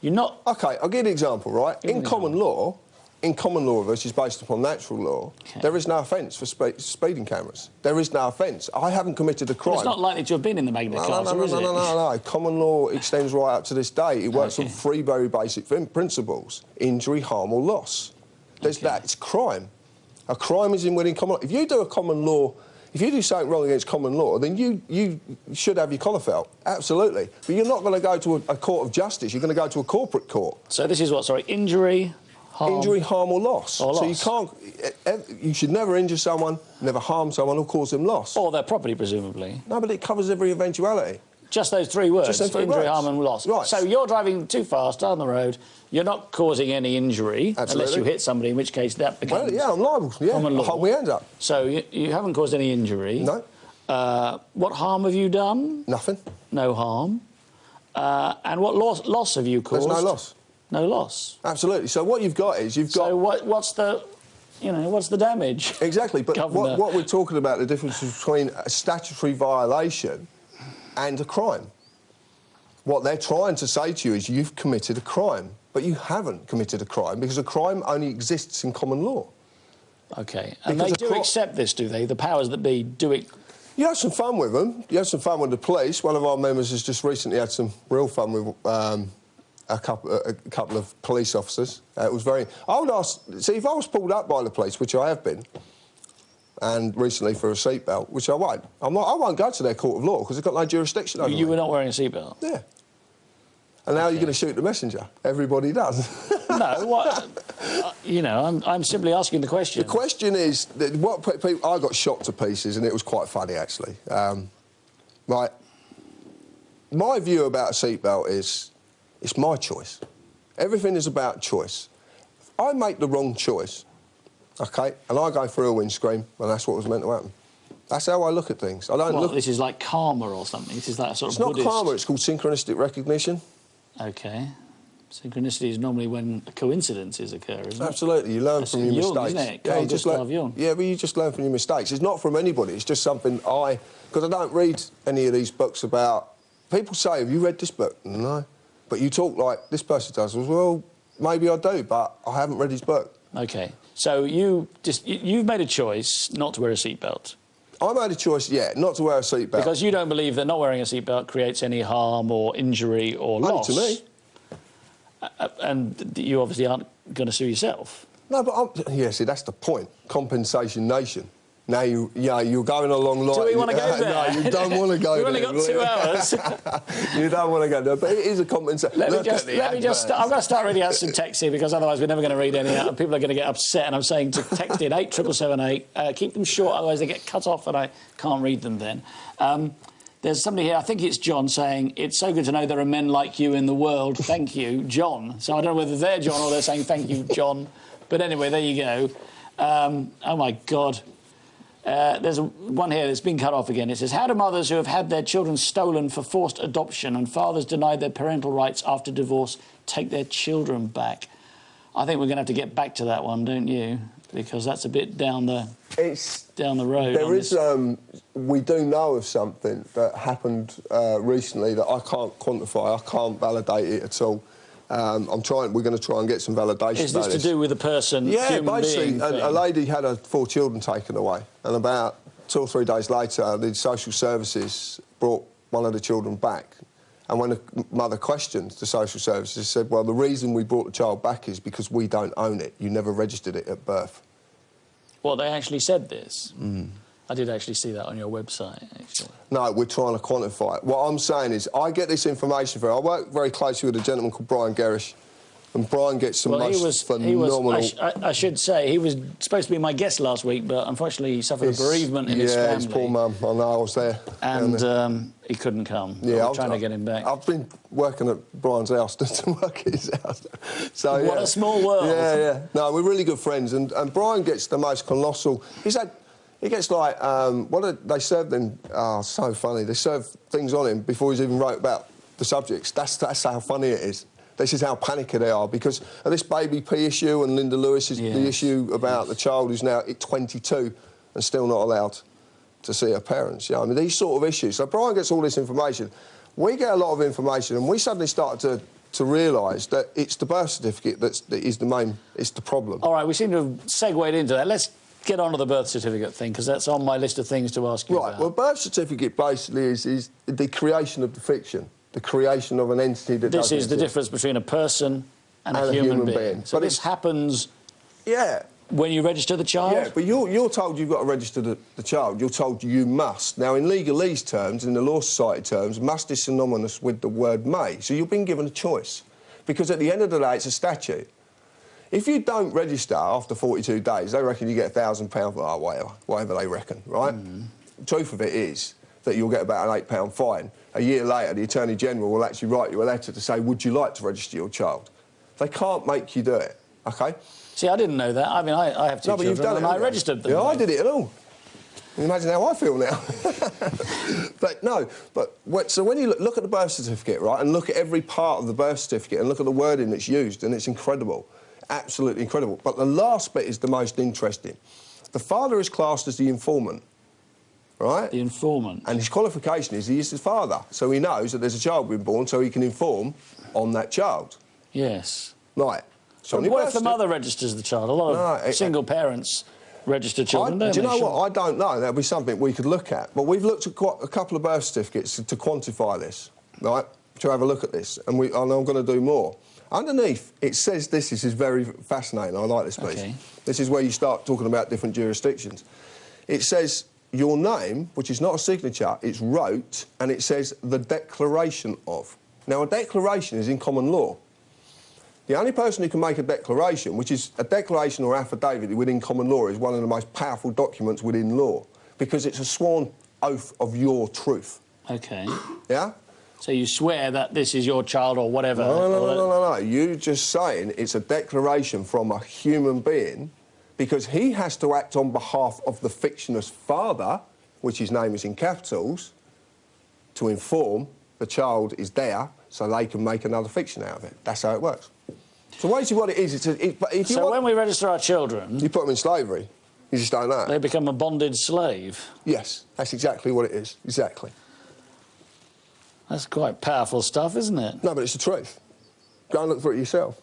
you're not... OK, I'll give you an example, right? In common law, which is based upon natural law, there is no offence for speeding cameras. There is no offence. I haven't committed a crime. But it's not likely to have been in the Magna Carta, is it? No. Common law extends right up to this day. It works on three very basic principles: injury, harm, or loss. There's that. It's crime. A crime is in within common law. If you do a common law, if you do something wrong against common law, then you should have your collar felt. Absolutely. But you're not going to go to a court of justice. You're going to go to a corporate court. So this is what? Sorry, injury. Injury, harm or loss. So you can't... You should never injure someone, never harm someone or cause them loss. Or their property, presumably. No, but it covers every eventuality. Just those three words? Just those three injury, words. harm and loss. Right. So you're driving too fast down the road, you're not causing any injury, unless you hit somebody, in which case that becomes... Well, yeah, I'm liable. Yeah, common law. I'll hold my hands up. So you haven't caused any injury. No. What harm have you done? Nothing. No harm. And what loss have you caused? There's no loss. No loss. Absolutely. So what you've got is So what's the damage? Exactly. But what we're talking about, the difference between a statutory violation and a crime. What they're trying to say to you is you've committed a crime, but you haven't committed a crime because a crime only exists in common law. OK. And they do accept this, do they? The powers that be do it... You had some fun with them. You had some fun with the police. One of our members has just recently had some real fun with... a couple of police officers. It was very... I would ask... See, if I was pulled up by the police, which I have been, and recently for a seatbelt, which I won't, I won't go to their court of law because they've got no jurisdiction over me. You were not wearing a seatbelt? Yeah. And now you're going to shoot the messenger. Everybody does. No, what... you know, I'm simply asking the question. The question is... I got shot to pieces, and it was quite funny, actually. Right. My view about a seatbelt is... It's my choice. Everything is about choice. If I make the wrong choice, OK, and I go through a windscreen, and that's what was meant to happen. That's how I look at things. I don't look... This is like karma or something? This is that sort of Buddhist... It's not karma, it's called synchronistic recognition. OK. Synchronicity is normally when coincidences occur, isn't it? Absolutely, you learn from your Jung, mistakes. isn't it? Yeah, Carl you just Gustav Jung. yeah, but you just learn from your mistakes. It's not from anybody. It's just something because I don't read any of these books about. People say, "Have you read this book?" No, but you talk like this person does. Well, maybe I do, but I haven't read his book. Okay, so you've made a choice not to wear a seatbelt. I made a choice, yeah, not to wear a seatbelt. Because you don't believe that not wearing a seatbelt creates any harm or injury or loss. Only to me. And you obviously aren't going to sue yourself. No, but yeah, see, that's the point. Compensation nation. Now you're going along like... Do we want to go there? No, you don't want to go there. We've only got 2 hours. You don't want to go there, but it is a compensation. Let me just... I've got to start reading out some text here because otherwise we're never going to read any out and people are going to get upset. And I'm saying to text in 87778. Keep them short, otherwise they get cut off and I can't read them then. There's somebody here, I think it's John, saying, it's so good to know there are men like you in the world. Thank you, John. So I don't know whether they're John or they're saying thank you, John. But anyway, there you go. Oh, my God. There's one here that's been cut off again. It says, how do mothers who have had their children stolen for forced adoption and fathers denied their parental rights after divorce take their children back? I think we're going to have to get back to that one, don't you? Because that's a bit down the road. There is, we do know of something that happened recently that I can't quantify. I can't validate it at all. We're going to try and get some validation. Is this to do with a person? Yeah, basically, a lady had her 4 children taken away, and about 2 or 3 days later, the social services brought one of the children back. And when the mother questioned the social services, said, well, the reason we brought the child back is because we don't own it. You never registered it at birth. Well, they actually said this. I did actually see that on your website, actually. No, we're trying to quantify it. What I'm saying is, I get this information from... I work very closely with a gentleman called Brian Gerrish, and Brian gets some phenomenal... I should say, he was supposed to be my guest last week, but unfortunately he suffered a bereavement in his family. Yeah, his poor mum. I know, I was there. And he couldn't come. Yeah, I'm trying to get him back. I've been working at Brian's house to work at his house. So, what a small world. Yeah, yeah. No, we're really good friends, and Brian gets the most colossal... He gets like, they served him, so funny, they served things on him before he's even wrote about the subjects. That's how funny it is. This is how panicky they are, because of this baby P issue and Linda Lewis is the issue about the child who's now 22 and still not allowed to see her parents. You know, I mean, these sort of issues. So Brian gets all this information. We get a lot of information, and we suddenly start to realise that it's the birth certificate that is the main, it's the problem. All right, we seem to have segued into that. Let's get on to the birth certificate thing, because that's on my list of things to ask you about. Right, well, birth certificate basically is the creation of the fiction, the creation of an entity that This is the difference between a person and a human being. So this happens when you register the child? Yeah, but you're told you've got to register the child. You're told you must. Now, in legalese terms, in the Law Society terms, must is synonymous with the word may. So you've been given a choice. Because at the end of the day, it's a statute. If you don't register after 42 days, they reckon you get £1,000, whatever they reckon, right? The truth of it is that you'll get about an £8 fine. A year later, the Attorney General will actually write you a letter to say, would you like to register your child? They can't make you do it, OK? See, I didn't know that. I mean, I have 2 children, you've done and I registered them. Yeah, I did it at all. Imagine how I feel now. So when you look at the birth certificate, right, and look at every part of the birth certificate and look at the wording that's used, and it's incredible. Absolutely incredible. But the last bit is the most interesting. The father is classed as the informant, right? The informant. And his qualification is he is the father, so he knows that there's a child being born, so he can inform on that child. Yes. Right. So what if the mother registers the child? A lot of single parents register children, don't they? Do you know what? I don't know. That'll be something we could look at. But we've looked at a couple of birth certificates to quantify this, right? To have a look at this, and I'm going to do more. Underneath, it says this is very fascinating. I like this piece. Okay. This is where you start talking about different jurisdictions. It says your name, which is not a signature, it's wrote, and it says the declaration of. Now, a declaration is in common law. The only person who can make a declaration, which is a declaration or affidavit within common law, is one of the most powerful documents within law, because it's a sworn oath of your truth. OK. Yeah? So you swear that this is your child or whatever? No. You're just saying it's a declaration from a human being because he has to act on behalf of the fictitious father, which his name is in capitals, to inform the child is there so they can make another fiction out of it. That's how it works. So basically what it is, so when we register our children... You put them in slavery. You just don't know. They become a bonded slave. Yes, that's exactly what it is. Exactly. That's quite powerful stuff, isn't it? No, but it's the truth. Go and look for it yourself.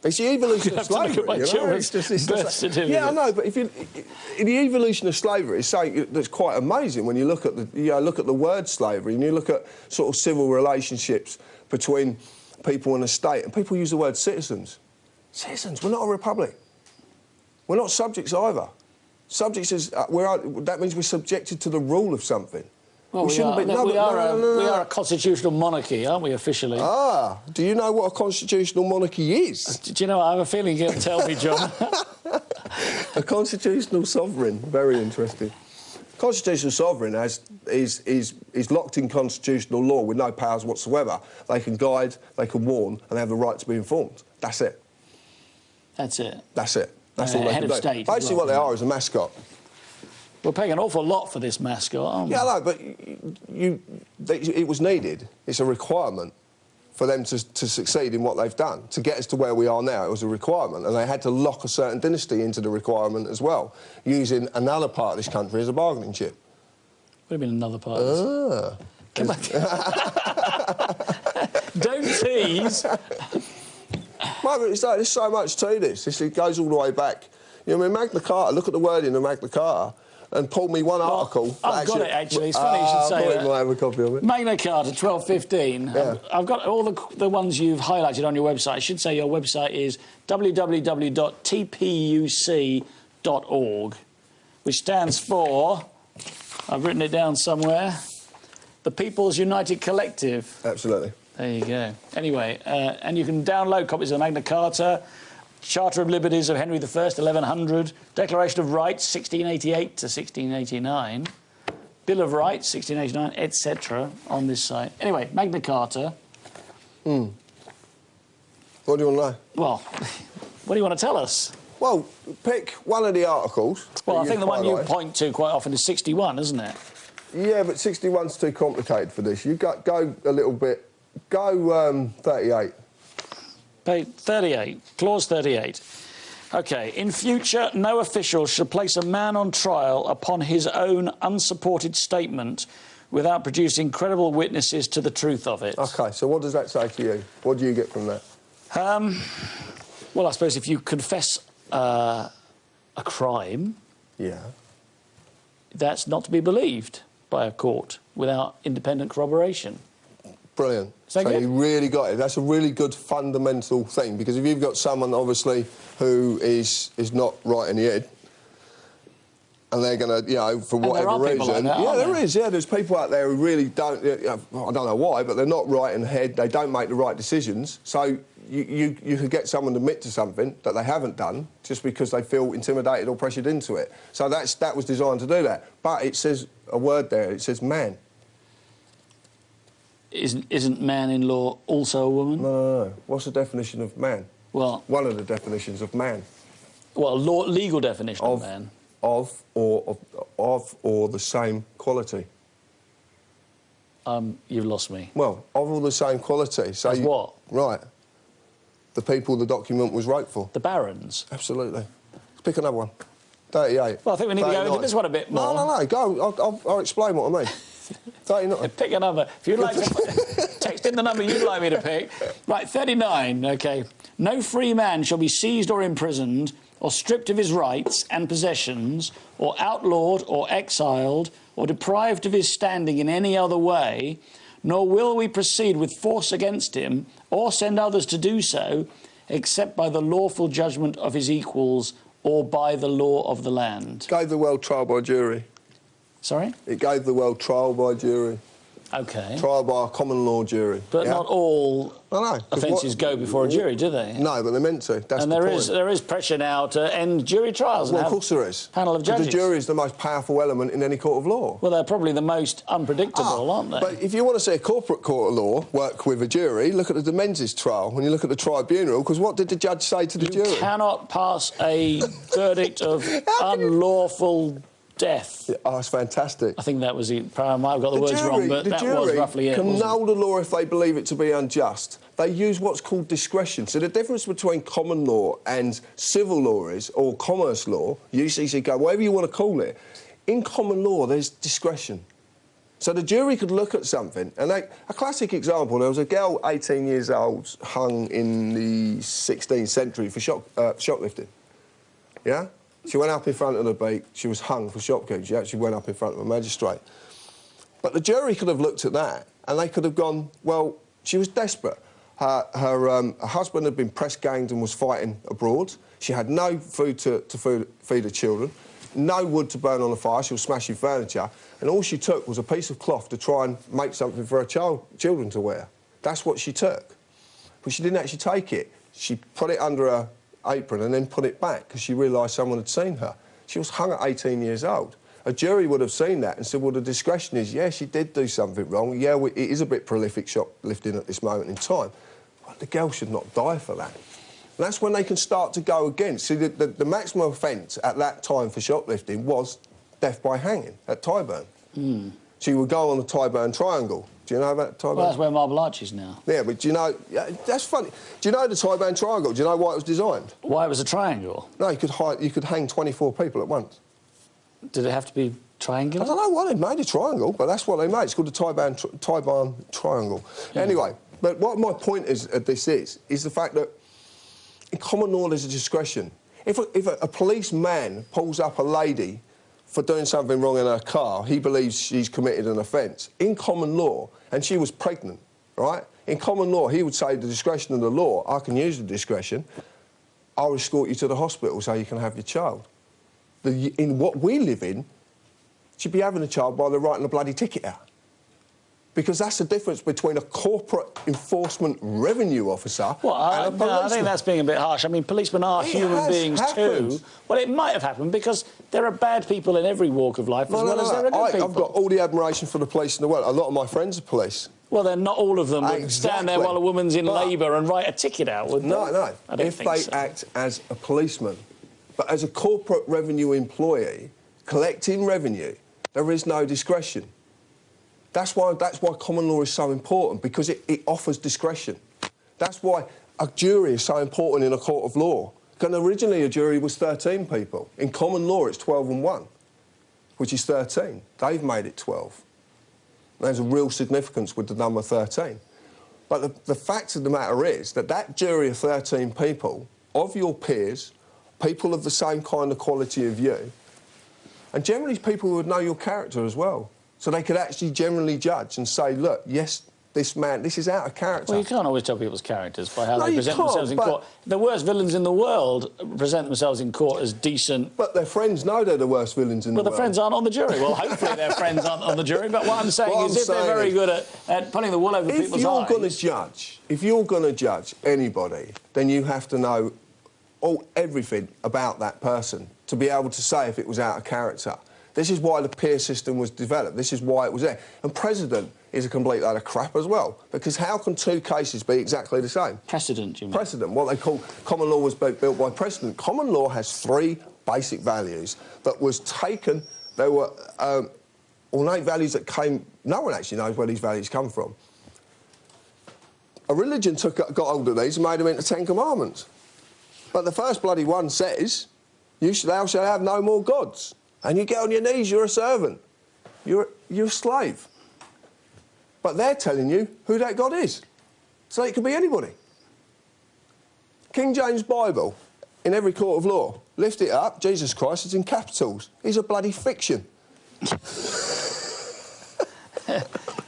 It's the evolution of slavery. Look at my children's birth certificate. Yeah, I know, but in the evolution of slavery, it's something that's quite amazing when you look at the word slavery and you look at sort of civil relationships between people and a state, and people use the word citizens. Citizens, we're not a republic. We're not subjects either. Subjects is that means we're subjected to the rule of something. Well, we are a constitutional monarchy, aren't we, officially? Ah, do you know what a constitutional monarchy is? Do you know, I have a feeling you'll tell me, John. A constitutional sovereign, very interesting. Constitutional sovereign is locked in constitutional law with no powers whatsoever. They can guide, they can warn, and they have the right to be informed. That's it. That's it? That's it. That's all they can do. State basically what they are is a mascot. We're paying an awful lot for this mascot, aren't we? Yeah, no, but it was needed. It's a requirement for them to succeed in what they've done. To get us to where we are now, it was a requirement, and they had to lock a certain dynasty into the requirement as well, using another part of this country as a bargaining chip. What do you mean another part of this? Come on. Don't tease. No, but there's so much to this. It goes all the way back. You know, I mean, Magna Carta, look at the wording of Magna Carta, and pull me one article. I've got it, actually. It's funny you should say that. I might have a copy of it. Magna Carta, 1215. Yeah. I've got all the ones you've highlighted on your website. I should say your website is www.tpuc.org, which stands for, I've written it down somewhere, the People's United Collective. Absolutely. There you go. Anyway, and you can download copies of Magna Carta, Charter of Liberties of Henry I, 1100, Declaration of Rights, 1688 to 1689, Bill of Rights, 1689, etc., on this site. Anyway, Magna Carta. What do you want to know? Well, what do you want to tell us? Well, pick one of the articles. Well, I think the one you point to quite often is 61, isn't it? Yeah, but 61's too complicated for this. You go a little bit. Go 38. 38, clause 38. OK, in future, no official shall place a man on trial upon his own unsupported statement without producing credible witnesses to the truth of it. OK, so what does that say to you? What do you get from that? Well, I suppose if you confess a crime... Yeah. That's not to be believed by a court without independent corroboration. Brilliant. So you really got it. That's a really good fundamental thing, because if you've got someone, obviously, who is not right in the head, and they're going to, you know, for whatever reason... Like that, there is, yeah. There's people out there who really don't... I don't know why, but they're not right in the head. They don't make the right decisions. So you could get someone to admit to something that they haven't done just because they feel intimidated or pressured into it. So that was designed to do that. But it says a word there. It says man. Isn't man in law also a woman? No. What's the definition of man? Well... One of the definitions of man. Well, legal definition of man. Of or the same quality. You've lost me. Well, of all the same quality. So As what? Right. The people the document was wrote for. The barons? Absolutely. Let's pick another one. 38. Well, I think we need to go into this one a bit more. No, go. I'll explain what I mean. 39. Pick a number. If you'd like to text in the number you'd like me to pick. Right, 39, OK. No free man shall be seized or imprisoned or stripped of his rights and possessions or outlawed or exiled or deprived of his standing in any other way, nor will we proceed with force against him or send others to do so, except by the lawful judgment of his equals or by the law of the land. Gave the world trial by jury. Sorry? It gave the world trial by jury. OK. Trial by a common law jury. But not all offences go before a jury, do they? No, but they're meant to. That's and the there is pressure now to end jury trials. Well, of course there is. Panel of judges. The jury is the most powerful element in any court of law. Well, they're probably the most unpredictable, aren't they? But if you want to see a corporate court of law work with a jury, look at the de Menzies trial when you look at the tribunal, because what did the judge say to the jury? You cannot pass a verdict of unlawful death. Yeah, oh, it's fantastic. I think that was it. I might have got the words wrong, but that was roughly it. Can null the law if they believe it to be unjust. They use what's called discretion. So the difference between common law and civil law is, or commerce law, UCC code, whatever you want to call it, in common law there's discretion. So the jury could look at something, and a classic example, there was a girl, 18 years old, hung in the 16th century for shoplifting. Yeah? She went up in front of the beak, she was hung for shoplifting. She actually went up in front of a magistrate. But the jury could have looked at that, and they could have gone, well, she was desperate. Her husband had been press-ganged and was fighting abroad. She had no food to feed her children, no wood to burn on the fire, she was smashing furniture, and all she took was a piece of cloth to try and make something for her children to wear. That's what she took. But she didn't actually take it. She put it under her apron and then put it back because she realised someone had seen her. She was hung at 18 years old. A jury would have seen that and said, well, the discretion is, yeah, she did do something wrong. Yeah, it is a bit prolific shoplifting at this moment in time. But the girl should not die for that. And that's when they can start to go against. See, the maximum offence at that time for shoplifting was death by hanging at Tyburn. Mm. So you would go on the Tyburn Triangle. Do you know about Tyburn? Well, that's where Marble Arch is now. Yeah, but do you know... Yeah, that's funny. Do you know the Tyburn Triangle? Do you know why it was designed? Why it was a triangle? No, you could hang 24 people at once. Did it have to be triangular? I don't know why they made a triangle, but that's what they made. It's called the Tyburn Triangle. Yeah. Anyway, but what my point is the fact that in common law there's a discretion. If a policeman pulls up a lady for doing something wrong in her car, he believes she's committed an offence. In common law, and she was pregnant, right? In common law, he would say the discretion of the law, I can use the discretion, I'll escort you to the hospital so you can have your child. In what we live in, she'd be having a child while they're writing a bloody ticket out. Because that's the difference between a corporate enforcement revenue officer and a policeman. I think that's being a bit harsh. I mean, policemen are human beings too. Well, it might have happened because there are bad people in every walk of life as well as there are good people. I've got all the admiration for the police in the world. A lot of my friends are police. Well, then not all of them would stand there while a woman's in labour and write a ticket out, would they? No. If they act as a policeman, but as a corporate revenue employee, collecting revenue, there is no discretion. That's why common law is so important, because it offers discretion. That's why a jury is so important in a court of law. Because originally a jury was 13 people. In common law, it's 12 and 1, which is 13. They've made it 12. There's a real significance with the number 13. But the fact of the matter is that jury of 13 people, of your peers, people of the same kind of quality of you, and generally people who would know your character as well. So they could actually generally judge and say, look, yes, this man, this is out of character. Well, you can't always tell people's characters by how they present themselves in court. The worst villains in the world present themselves in court as decent... But their friends know they're the worst villains in the world. Well, the friends aren't on the jury. Well, hopefully their friends aren't on the jury, but what I'm saying is if they're very good at putting the wool over people's eyes... If you're going to judge anybody, then you have to know everything about that person to be able to say if it was out of character. This is why the peer system was developed. This is why it was there. And precedent is a complete load of crap as well, because how can two cases be exactly the same? Precedent, you mean? Precedent. What they call common law was built by precedent. Common law has 3 basic values that was taken. They were ornate values that came... No one actually knows where these values come from. A religion got hold of these and made them into 10 commandments. But the first bloody one says, thou shalt have no more gods. And you get on your knees, you're a servant. You're a slave. But they're telling you who that God is. So it could be anybody. King James Bible, in every court of law, lift it up, Jesus Christ, it's in capitals. He's a bloody fiction.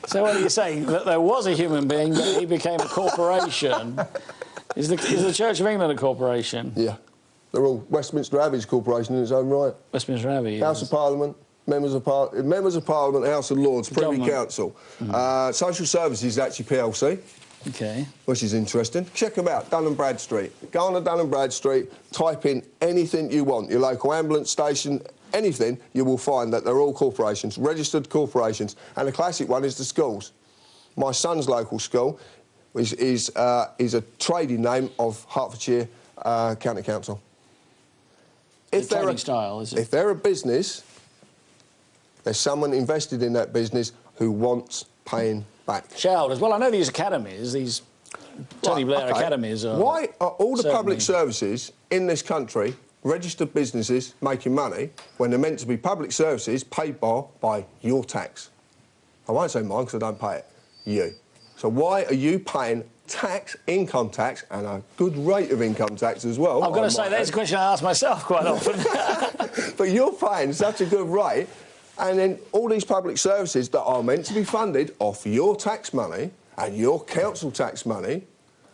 So what are you saying? That there was a human being, but he became a corporation. Is the Church of England a corporation? Yeah. They're all Westminster Abbey's corporation in its own right. Westminster Abbey, House of Parliament, Members of Parliament, House of Lords, Privy Council. Social Services is actually PLC. OK. Which is interesting. Check them out, Dun & Bradstreet. Go on to Dun & Bradstreet, type in anything you want, your local ambulance station, anything, you will find that they're all corporations, registered corporations. And the classic one is the schools. My son's local school is a trading name of Hertfordshire County Council. Trading style, is it? If they're a business, There's someone invested in that business who wants paying back. Shareholders. Well, I know these academies, these Tony Blair academies are... Why are all the certainly... public services in this country, registered businesses making money, when they're meant to be public services paid by your tax? I won't say mine because I don't pay it. You. So why are you paying tax, income tax, and a good rate of income tax as well? I've got to say, that's a question I ask myself quite often. But you're paying such a good rate, and then all these public services that are meant to be funded off your tax money and your council tax money,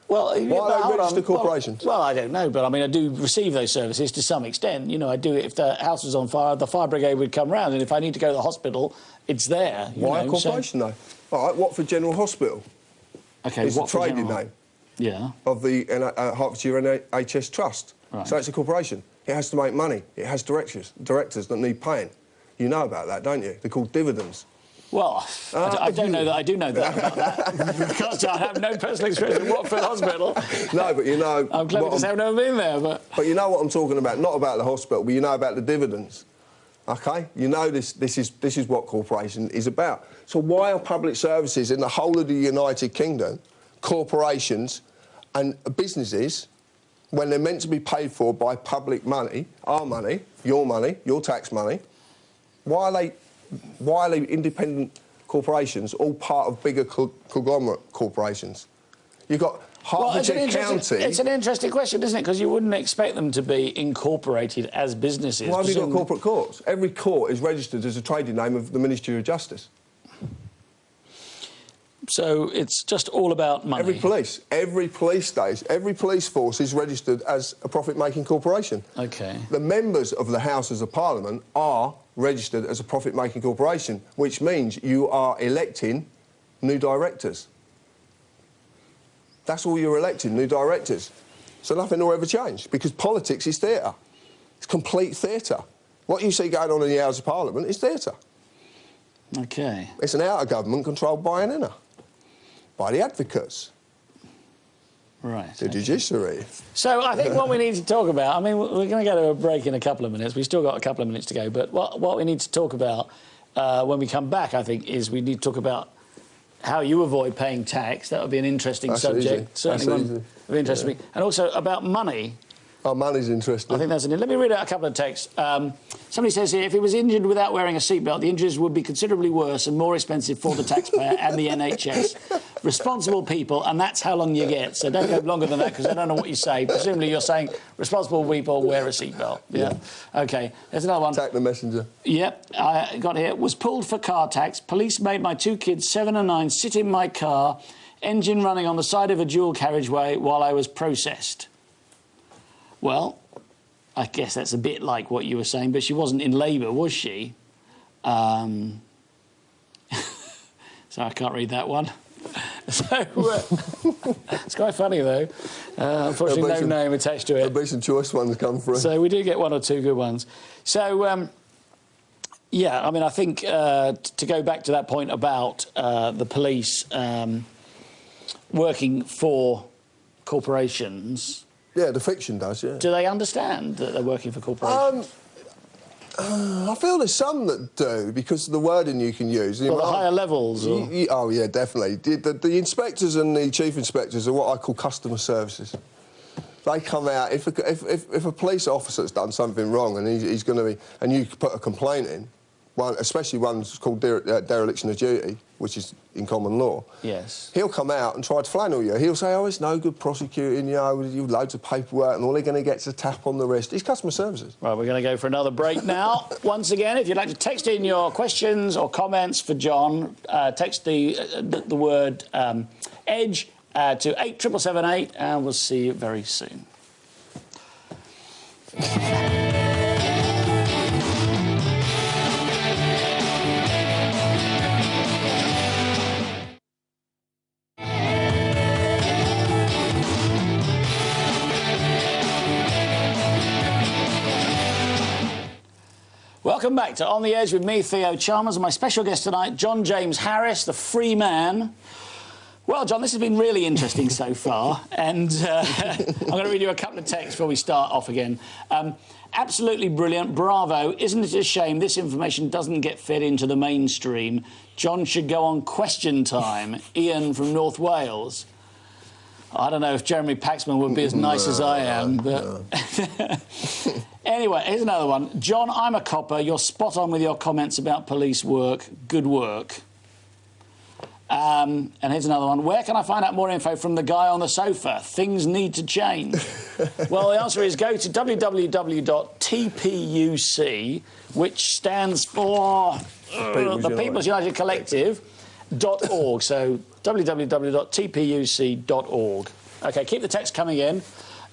well, why are they registered corporations? Well, I don't know, but I mean, I do receive those services to some extent. You know, I do. If the house was on fire, the fire brigade would come round, and if I need to go to the hospital, it's there. Why a corporation, though? All right, Watford General Hospital. Okay, it's the trading name. Yeah. Of the Hertfordshire NHS Trust. Right. So it's a corporation. It has to make money. It has directors that need paying. You know about that, don't you? They're called dividends. Well, I don't know that. I do know that about that because I have no personal experience at Watford Hospital. No, but you know... I'm clever to say I've never been there, but... But you know what I'm talking about. Not about the hospital, but you know about the dividends. OK? You know this is what corporation is about. So why are public services in the whole of the United Kingdom, corporations and businesses, when they're meant to be paid for by public money, our money, your tax money, why are they independent corporations, all part of bigger conglomerate corporations? You've got Hertfordshire County... It's an interesting question, isn't it? Because you wouldn't expect them to be incorporated as businesses. Why have you got corporate courts? Every court is registered as a trading name of the Ministry of Justice. So it's just all about money. Every police force is registered as a profit-making corporation. OK. The members of the Houses of Parliament are registered as a profit-making corporation, which means you are electing new directors. That's all you're electing, new directors. So nothing will ever change, because politics is theatre. It's complete theatre. What you see going on in the House of Parliament is theatre. OK. It's an outer government controlled by an inner. By the advocates. Right. The judiciary. So I think what we need to talk about, I mean, we're going to go to a break in a couple of minutes. We've still got a couple of minutes to go. But what we need to talk about when we come back, I think, is we need to talk about how you avoid paying tax. That would be an interesting subject. Certainly one of interest to me. And also about money. Oh, money's interesting. I think that's an... Let me read out a couple of texts. Somebody says here, if he was injured without wearing a seatbelt, the injuries would be considerably worse and more expensive for the taxpayer and the NHS. Responsible people, and that's how long you get. So don't go longer than that, because I don't know what you say. Presumably you're saying responsible people wear a seatbelt. Yeah. OK, there's another one. Attack the messenger. Yep, I got here. Was pulled for car tax. Police made my two kids, 7 and 9, sit in my car, engine running on the side of a dual carriageway while I was processed. Well, I guess that's a bit like what you were saying, but she wasn't in labour, was she? So I can't read that one. So it's quite funny, though. Unfortunately, no name attached to it. There'll be some choice ones come through. So we do get one or two good ones. So, yeah, I mean, I think to go back to that point about the police working for corporations... Yeah, the fiction does, yeah. Do they understand that they're working for corporations? I feel there's some that do, because of the wording you can use. Well, the higher levels? Or... Oh, yeah, definitely. The inspectors and the chief inspectors are what I call customer services. They come out... If a police officer's done something wrong and he's going to be... And you put a complaint in, especially one's called dereliction of duty, which is in common law. Yes. He'll come out and try to flannel you. He'll say, oh, it's no good prosecuting, you know, you've loads of paperwork and all they're going to get is a tap on the wrist. It's customer services. Right, we're going to go for another break now. Once again, if you'd like to text in your questions or comments for John, text the word EDGE to 87778 and we'll see you very soon. Welcome back to On the Edge with me, Theo Chalmers, and my special guest tonight, John James Harris, the free man, Well, John, this has been really interesting so far, and I'm going to read you a couple of texts before we start off again. Absolutely brilliant, bravo. Isn't it a shame this information doesn't get fed into the mainstream? John should go on Question Time. Ian from North Wales. I don't know if Jeremy Paxman would be as nice as I am, but... No. Anyway, here's another one. John, I'm a copper. You're spot on with your comments about police work. Good work. And here's another one. Where can I find out more info from the guy on the sofa? Things need to change. Well, the answer is go to www.tpuc, which stands for the People's United Collective.org. So www.tpuc.org. OK, keep the text coming in.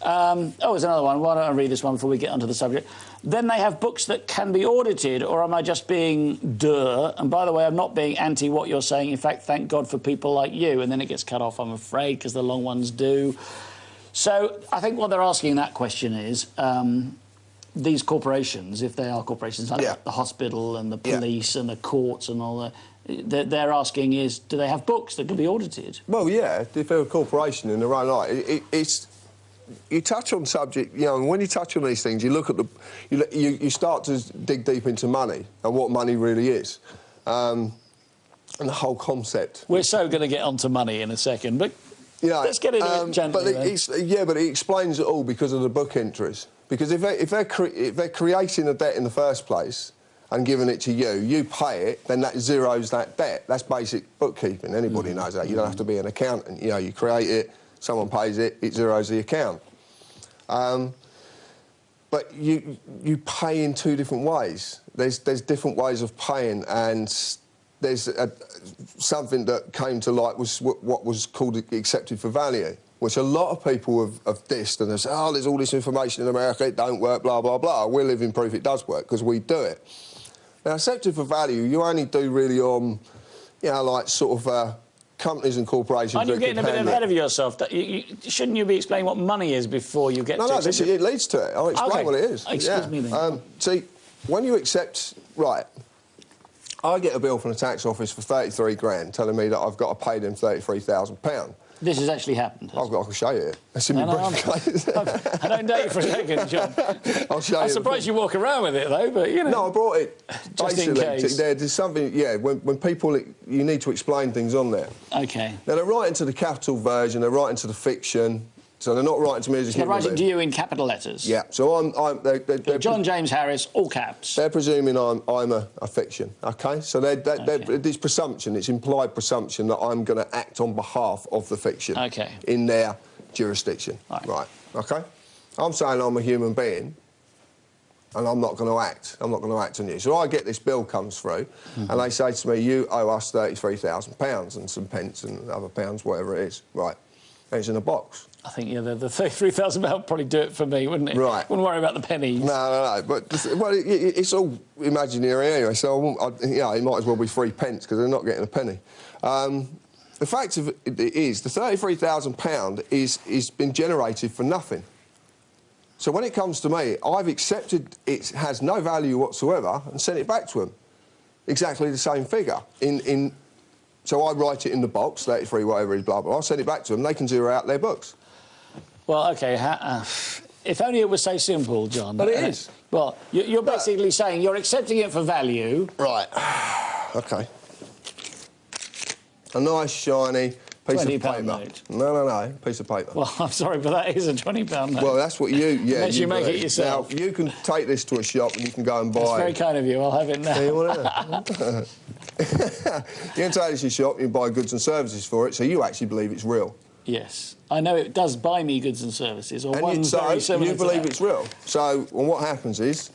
There's another one. Why don't I read this one before we get onto the subject? Then they have books that can be audited, or am I just being duh? And by the way, I'm not being anti what you're saying. In fact, thank God for people like you. And then it gets cut off, I'm afraid, because the long ones do. So I think what they're asking in that question is these corporations, if they are corporations like the hospital and the police and the courts and all that, they're asking is, do they have books that can be audited? Well, yeah, if they're a corporation in their own right, you touch on subject, you know, and when you touch on these things, you look at you start to dig deep into money and what money really is, and the whole concept. We're so going to get onto money in a second, but let's get into it gently. But it explains it all because of the book entries. Because if they're creating a debt in the first place and giving it to you, you pay it, then that zeroes that debt. That's basic bookkeeping. Anybody knows that. You don't have to be an accountant. You know, you create it. Someone pays it, it zeroes the account. But you pay in two different ways. There's different ways of paying, and there's something that came to light was what was called accepted for value, which a lot of people have dissed and have said, oh, there's all this information in America, it don't work, blah, blah, blah. We're living proof it does work because we do it. Now, accepted for value, you only do really on, you know, like sort of... companies and corporations. Aren't you getting a bit ahead of yourself? Shouldn't you be explaining what money is before you get to... No, it leads to it. I'll explain what it is. Excuse me then. See, when you accept... Right, I get a bill from the tax office for 33 grand telling me that I've got to pay them £33,000. This has actually happened. I can show you it. It's in my briefcase. I don't doubt you for a second, John. I'll show you. I'm surprised you walk around with it, though, but, you know... No, I brought it just in case. There's something, when people... You need to explain things on there. OK. Now, they're writing to the capital version, they're writing to the fiction, so they're not writing to me as a human being. They're writing to you in capital letters? Yeah, so they're John James Harris, all caps. They're presuming I'm a fiction, OK? So there's presumption, it's implied presumption that I'm going to act on behalf of the fiction in their jurisdiction. Right, OK? I'm saying I'm a human being and I'm not going to act. I'm not going to act on you. So I get this bill comes through and they say to me, you owe us £33,000 and some pence and other pounds, whatever it is. Right, and it's in a box. I think, the £33,000 would probably do it for me, wouldn't it? Right. Wouldn't worry about the pennies. No. But it's all imaginary anyway, so it might as well be 3 pence because they're not getting a penny. The fact of it is, the £33,000 is been generated for nothing. So when it comes to me, I've accepted it has no value whatsoever and sent it back to them. Exactly the same figure. So I write it in the box, 33 whatever it is, blah, blah, blah. I send it back to them, they can zero out their books. Well, OK, if only it was so simple, John. But it is. Well, you're basically saying you're accepting it for value. Right. OK. A nice, shiny piece of paper. Note. No, piece of paper. Well, I'm sorry, but that is a £20 note. Well, that's what you... Yeah, unless you make it yourself. Now, you can take this to a shop and you can go and buy... That's very kind of you. I'll have it now. You want it? You can take this to a shop, you can buy goods and services for it, so you actually believe it's real. Yes. I know it does buy me goods and services, or one very similar you believe it's real. So, what happens is,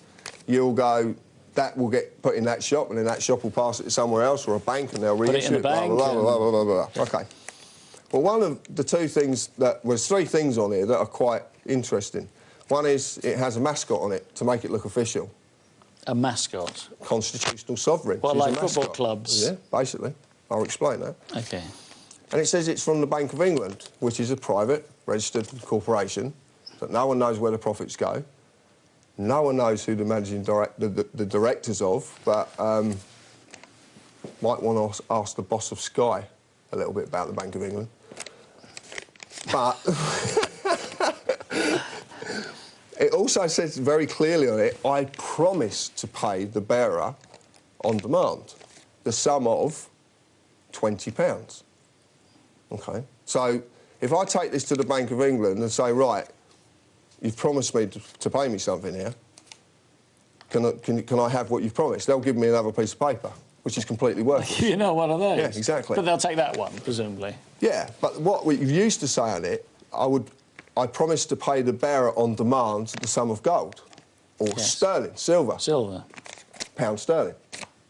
you'll go... That will get put in that shop, and then that shop will pass it to somewhere else, or a bank, and they'll reissue it, blah, blah, blah, blah, blah, blah, blah. OK. Well, one of the two things there's 3 things on here that are quite interesting. One is it has a mascot on it to make it look official. A mascot? Constitutional sovereign. Well, like football clubs? Yeah, basically. I'll explain that. OK. And it says it's from the Bank of England, which is a private, registered corporation, that no one knows where the profits go. No one knows who the managing the directors of, but might want to ask the boss of Sky a little bit about the Bank of England. But it also says very clearly on it, I promise to pay the bearer on demand the sum of £20. OK? So if I take this to the Bank of England and say, right, you've promised me to pay me something here, can I have what you've promised? They'll give me another piece of paper, which is completely worthless. You know, one of those. Yeah, exactly. But they'll take that one, presumably. Yeah, but what we used to say on it, I promise to pay the bearer on demand the sum of gold, or sterling, silver. Silver. Pound sterling,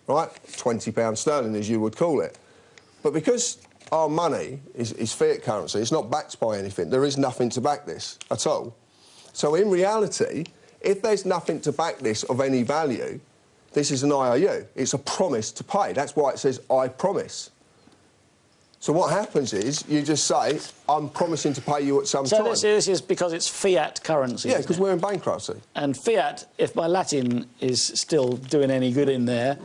right? £20 sterling, as you would call it. But because our money is fiat currency, it's not backed by anything. There is nothing to back this at all. So in reality, if there's nothing to back this of any value, this is an IOU. It's a promise to pay. That's why it says, I promise. So what happens is, you just say, I'm promising to pay you at some time. So this is because it's fiat currency, yeah, because we're in bankruptcy. And fiat, if my Latin is still doing any good in there,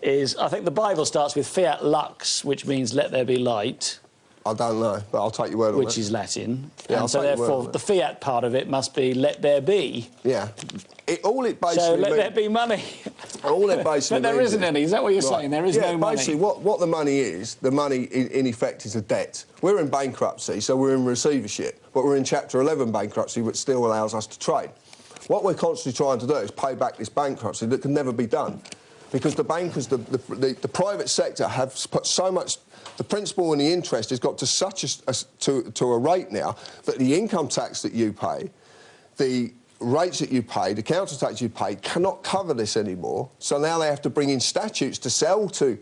is, I think the Bible starts with fiat lux, which means let there be light. I don't know, but I'll take your word on it. Which is Latin. Yeah, and so therefore the fiat part of it must be let there be. Yeah. All it basically so let there be money. All it basically But there isn't any, is that what you're saying? There is no money. Basically what the money is, the money in effect is a debt. We're in bankruptcy, so we're in receivership, but we're in Chapter 11 bankruptcy, which still allows us to trade. What we're constantly trying to do is pay back this bankruptcy that can never be done. Because the bankers, the private sector have put so much, the principal and the interest has got to such a rate now that the income tax that you pay, the rates that you pay, the council tax you pay cannot cover this anymore. So now they have to bring in statutes to sell to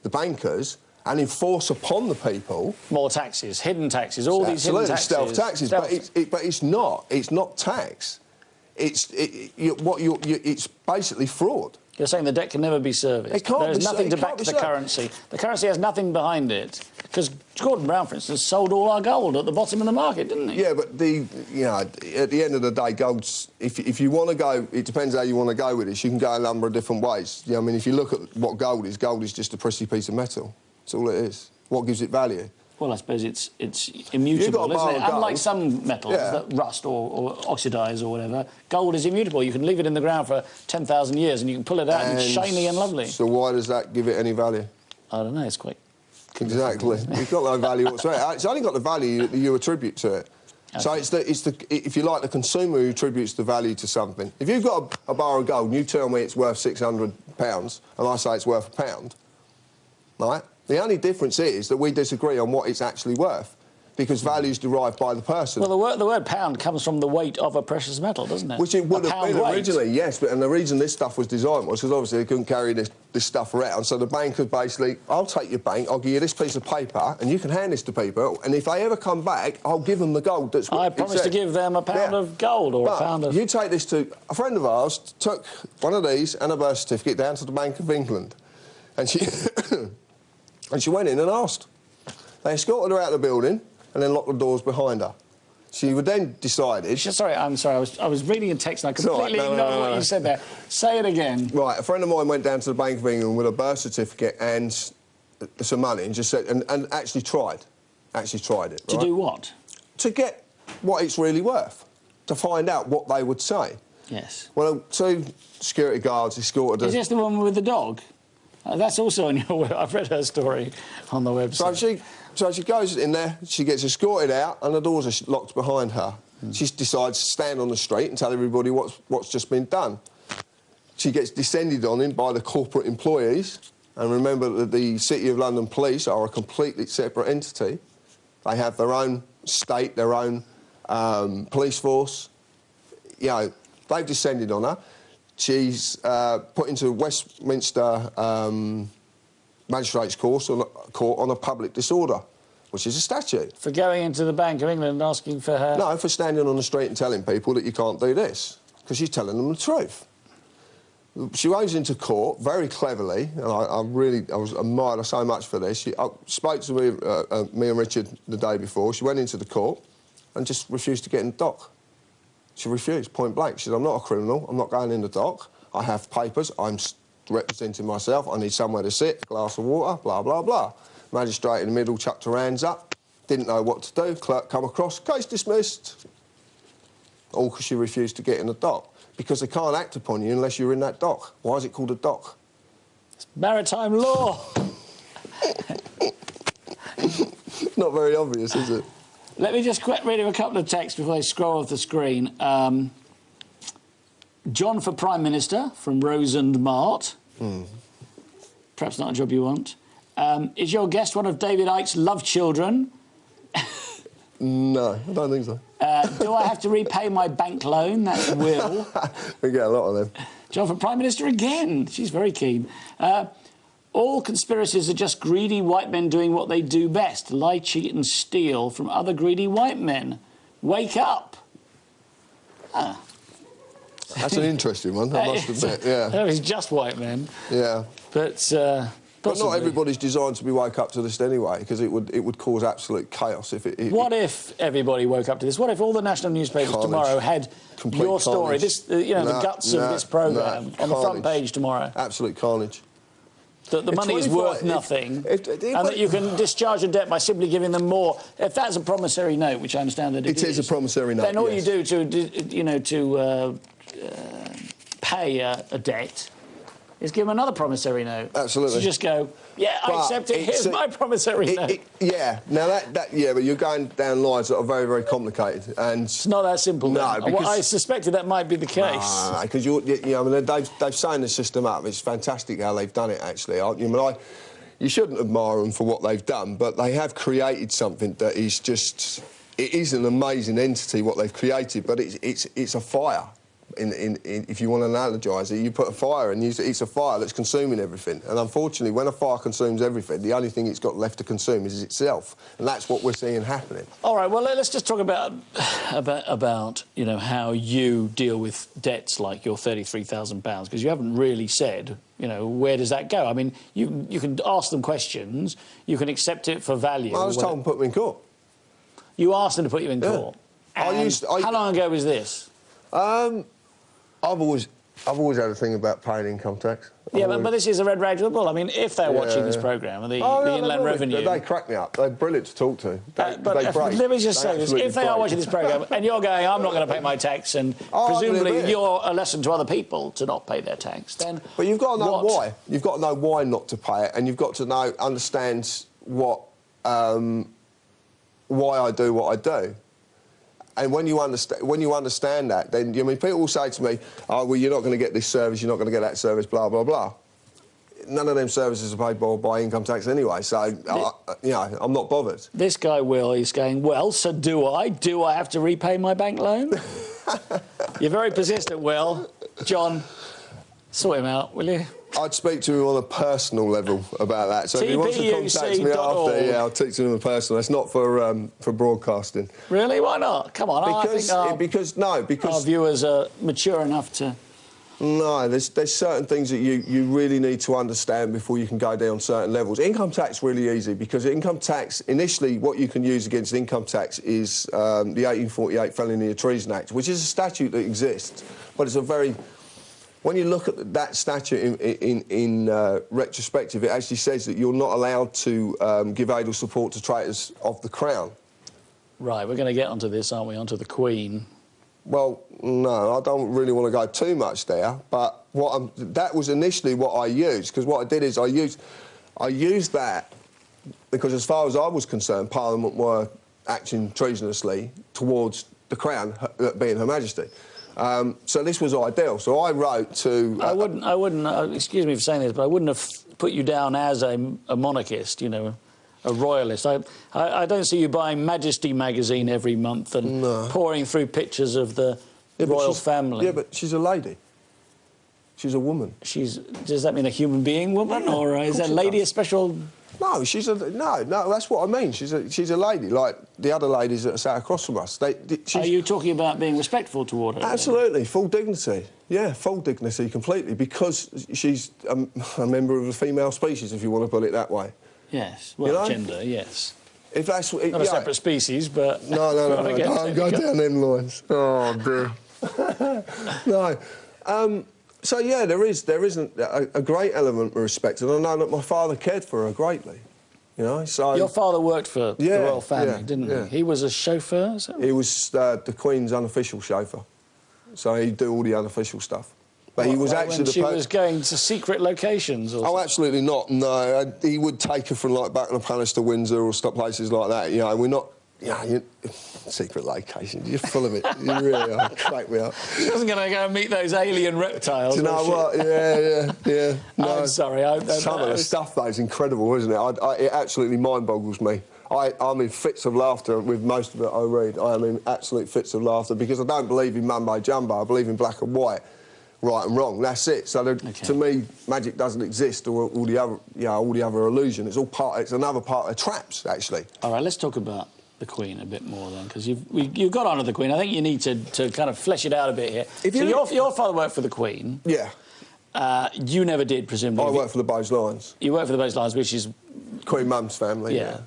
the bankers and enforce upon the people. More taxes, hidden taxes, all these hidden taxes. Stealth taxes, but it's not tax. It's basically fraud. You're saying the debt can never be serviced. There's nothing to back the currency. The currency has nothing behind it. Because Gordon Brown, for instance, sold all our gold at the bottom of the market, didn't he? Yeah, but at the end of the day, gold's, if you want to go, it depends how you want to go with this. You can go a number of different ways. You know, I mean, if you look at what gold is just a precious piece of metal. That's all it is. What gives it value? Well, I suppose it's immutable, isn't it? Unlike some metals that rust or oxidise or whatever, gold is immutable. You can leave it in the ground for 10,000 years and you can pull it out and it's shiny and lovely. So why does that give it any value? I don't know, it's quite... Exactly. It's got no value whatsoever. It's only got the value that you attribute to it. Okay. So it's if you like, the consumer who attributes the value to something. If you've got a bar of gold and you tell me it's worth £600 and I say it's worth £1, right? The only difference is that we disagree on what it's actually worth, because value is derived by the person. Well, the word pound comes from the weight of a precious metal, doesn't it? Which it would have been originally, yes, and the reason this stuff was designed was because obviously they couldn't carry this stuff around, so the bankers basically, I'll take your bank, I'll give you this piece of paper, and you can hand this to people, and if they ever come back, I'll give them the gold that's... I promise to give them a pound of gold or a pound of... You take this to... A friend of ours took one of these and a birth certificate down to the Bank of England, and she... And she went in and asked. They escorted her out of the building and then locked the doors behind her. She would then decided... Sorry, I'm sorry. I was reading a text and I completely ignored what you said there. Say it again. Right, a friend of mine went down to the Bank of England with a birth certificate and some money and just said... And actually tried. Actually tried it, right? To do what? To get what it's really worth. To find out what they would say. Yes. Well, two security guards escorted her... Is this the one with the dog? That's also on your web. I've read her story on the website. So she goes in there, she gets escorted out, and the doors are locked behind her. She decides to stand on the street and tell everybody what's just been done. She gets descended on in by the corporate employees, and remember that the City of London Police are a completely separate entity. They have their own state, their own police force. You know, they've descended on her. She's put into Westminster Magistrates Court on a public disorder, which is a statute. For going into the Bank of England and asking for her... No, for standing on the street and telling people that you can't do this, because she's telling them the truth. She goes into court very cleverly, and I admired her so much for this. She spoke to me and Richard the day before. She went into the court and just refused to get in the dock. She refused, point blank. She said, I'm not a criminal, I'm not going in the dock. I have papers, I'm representing myself, I need somewhere to sit, a glass of water, blah, blah, blah. Magistrate in the middle chucked her hands up, didn't know what to do. Clerk come across, case dismissed. All because she refused to get in the dock. Because they can't act upon you unless you're in that dock. Why is it called a dock? It's maritime law. Not very obvious, is it? Let me just read a couple of texts before I scroll off the screen. John for Prime Minister from Rosand Mart. Perhaps not a job you want. Is your guest one of David Icke's love children? No, I don't think so. Do I have to repay my bank loan? That's Will. We get a lot of them. John for Prime Minister again. She's very keen. All conspiracies are just greedy white men doing what they do best. Lie, cheat and steal from other greedy white men. Wake up. That's an interesting one, I must admit, yeah. That was just white men. Yeah. But not everybody's designed to be woke up to this anyway, because it would cause absolute chaos if it... What if everybody woke up to this? What if all the national newspapers tomorrow had your story, this, the guts of this programme on the front page tomorrow? Absolute carnage. That the money is worth nothing, and that you can discharge a debt by simply giving them more. If that's a promissory note, which I understand that it is a promissory note. Then all you do to pay a debt is give them another promissory note. Absolutely. So just go, yeah, I accept it. Here's my promissory note. Yeah. Now but you're going down lines that are very, very complicated, and it's not that simple. No, because I suspected that might be the case. No, because they've signed the system up. It's fantastic how they've done it. Actually, you shouldn't admire them for what they've done, but they have created something that is just. It is an amazing entity what they've created, but it's a fire. If you want to analogize it, you put a fire and it's a fire that's consuming everything. And unfortunately, when a fire consumes everything, the only thing it's got left to consume is itself. And that's what we're seeing happening. All right, well, let's just talk about how you deal with debts like your £33,000, because you haven't really said, where does that go? I mean, you can ask them questions, you can accept it for value. I was told them to put them in court. You asked them to put you in court? How long ago was this? I've always had a thing about paying income tax. Yeah, but this is a red rag to the bull. I mean, if they're watching this programme, the Inland Revenue... They crack me up. They're brilliant to talk to. Let me just say this. If they are watching this programme and you're going, I'm not going to pay my tax, and presumably you're a lesson to other people to not pay their tax, then... But you've got to know why. You've got to know why not to pay it, and you've got to understand why I do what I do. And when you understand that, then people will say to me, "Oh, well, you're not going to get this service, you're not going to get that service, blah blah blah." None of them services are paid by income tax anyway, so I'm not bothered. This guy Will is going, well, so do I? Do I have to repay my bank loan? You're very persistent, Will. John, sort him out, will you? I'd speak to him on a personal level about that. So if he wants to contact me after, I'll speak to him on a personal. It's not for broadcasting. Really? Why not? Come on. Because our viewers are mature enough to... No, there's certain things that you really need to understand before you can go down certain levels. Income tax really easy, because income tax, initially what you can use against income tax is the 1848 Felony of Treason Act, which is a statute that exists, but it's a very... When you look at that statute in retrospective, it actually says that you're not allowed to give aid or support to traitors of the Crown. Right, we're going to get onto this, aren't we, onto the Queen? Well, no, I don't really want to go too much there, but that was initially what I used, because what I did is I used that because, as far as I was concerned, Parliament were acting treasonously towards the Crown, being Her Majesty. So this was ideal. So I wrote to... I wouldn't, excuse me for saying this, but I wouldn't have put you down as a monarchist, a royalist. I don't see you buying Majesty magazine every month and pouring through pictures of the royal family. Yeah, but she's a lady. She's a woman. Does that mean a human being woman, or is that lady a special... No, no, that's what I mean. She's a lady, like the other ladies that are sat across from us. Are you talking about being respectful toward her? Absolutely, full dignity. Yeah, full dignity completely, because she's a member of a female species, if you want to put it that way. Yes, well, gender, yes. If that's not a separate species, but... No, don't go down them lines. Oh, dear. No. So, yeah, there is a great element of respect, and I know that my father cared for her greatly. You know, so... Your father worked for the royal family, didn't he? He was a chauffeur, is that right? He was the Queen's unofficial chauffeur. So he'd do all the unofficial stuff. But he was actually when she was going to secret locations or something? Absolutely not, no. He would take her from, like, Buckingham Palace to Windsor or stuff, places like that. You know, we're not... secret locations, you're full of it. You really are. Crack me up. She wasn't going to go and meet those alien reptiles, do you know what? Yeah. No. I'm sorry. Some of the stuff, though, is incredible, isn't it? It absolutely mind-boggles me. I'm in fits of laughter with most of it I read. I am in absolute fits of laughter because I don't believe in mumbo-jumbo. I believe in black and white, right and wrong. That's it. So to me, magic doesn't exist, or all the other illusion. It's all part. It's another part of traps, actually. All right, let's talk about the Queen a bit more then, because you've got on to the Queen. I think you need to kind of flesh it out a bit here. Your father worked for the Queen. Yeah. You never did, presumably. I worked for the Bowes Lions. You worked for the Bowes Lions, which is Queen Mum's family. Yeah.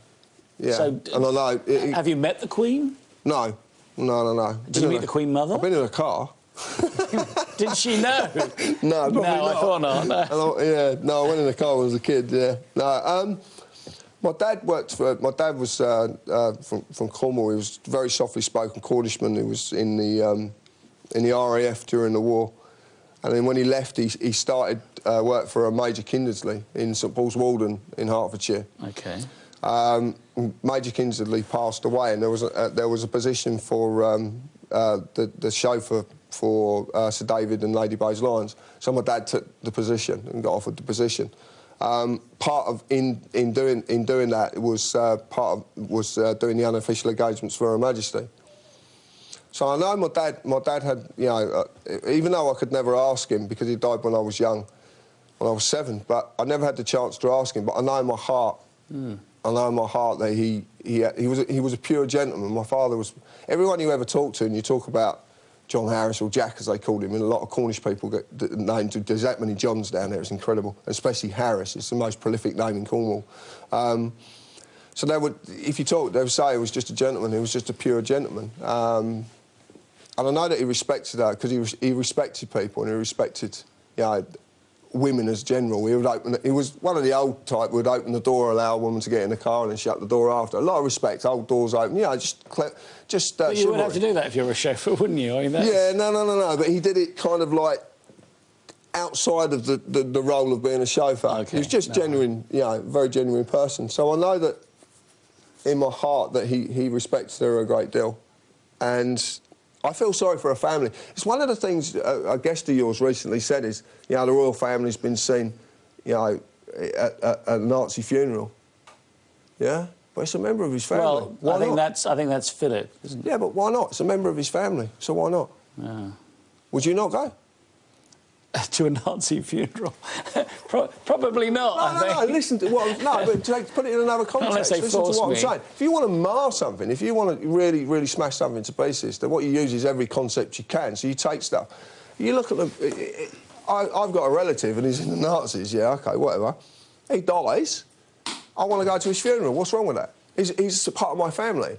So, and I know. Have you met the Queen? No. Did you meet the Queen Mother? I've been in a car. Did she know? No, probably not. I thought not. No. I went in a car when I was a kid. Yeah. No. My dad worked for... My dad was from Cornwall. He was a very softly spoken Cornishman. He was in the RAF during the war. And then when he left, he started work for a Major Kindersley in St Paul's Walden in Hertfordshire. OK. Major Kindersley passed away, and there was a position for the chauffeur for Sir David and Lady Bowes Lions. So my dad took the position and got offered the position. Part of in doing that was doing the unofficial engagements for Her Majesty. So I know my dad had, you know, even though I could never ask him because he died when I was young, when I was 7, but I never had the chance to ask him. But I know in my heart, I know in my heart that he was a pure gentleman. My father was. Everyone you ever talk to, and you talk about John Harris, or Jack as they called him, and a lot of Cornish people get named. There's that many Johns down there. It's incredible, especially Harris. It's the most prolific name in Cornwall. So they would, if you talk, they would say he was just a gentleman. He was just a pure gentleman. And I know that he respected that because he respected people, and he respected, you know, women as general. He was one of the old type who would open the door, allow a woman to get in the car, and then shut the door after. A lot of respect, old doors open. You know, just. But you would have to do that if you were a chauffeur, wouldn't you? I mean, yeah, no. But he did it kind of like outside of the role of being a chauffeur. Okay. He was just genuine, you know, very genuine person. So I know that in my heart that he respects her a great deal, and I feel sorry for her family. It's one of the things a guest of yours recently said is, you know, the royal family's been seen, you know, at a Nazi funeral. Yeah, but it's a member of his family. Well, I think that's Philip, isn't it? Yeah, but why not? It's a member of his family, so why not? Yeah. Would you not go? To a Nazi funeral? Probably not. I think. No. Listen to but to put it in another context. Unless they force I'm me. saying. If you want to mar something, if you want to really smash something to pieces, then what you use is every concept you can. So you take stuff. You look at the. I've got a relative and he's in the Nazis. Yeah, OK, whatever. He dies. I want to go to his funeral. What's wrong with that? He's a part of my family.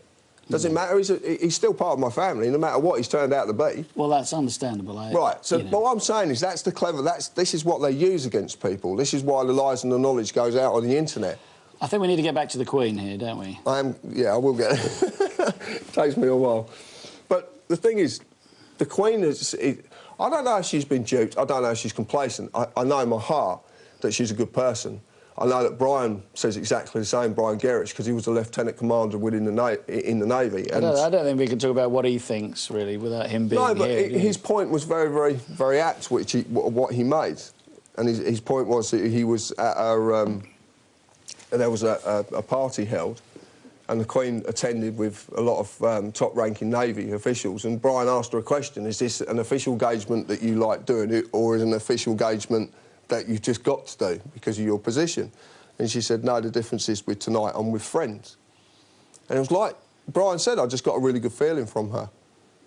Does it matter? He's still part of my family, no matter what he's turned out to be. Well, that's understandable. Right. So, but what I'm saying is that's the clever. This is what they use against people. This is why the lies and the knowledge goes out on the internet. I think we need to get back to the Queen here, don't we? Yeah, I will get it. Takes me a while. But the thing is, the Queen is... I don't know if she's been duped. I don't know if she's complacent. I know in my heart that she's a good person. I know that Brian says exactly the same, Brian Gerrich, because he was a lieutenant commander in the Navy. And I don't think we can talk about what he thinks, really, without him being here. No, but his point was very apt, what he made. And his point was that he was at there was a party held, and the Queen attended with a lot of top-ranking Navy officials, and Brian asked her a question: is this an official engagement that you like doing it, or is it an official engagement that you've just got to do because of your position? And she said, no, the difference is with tonight I'm with friends. And it was like Brian said, I just got a really good feeling from her.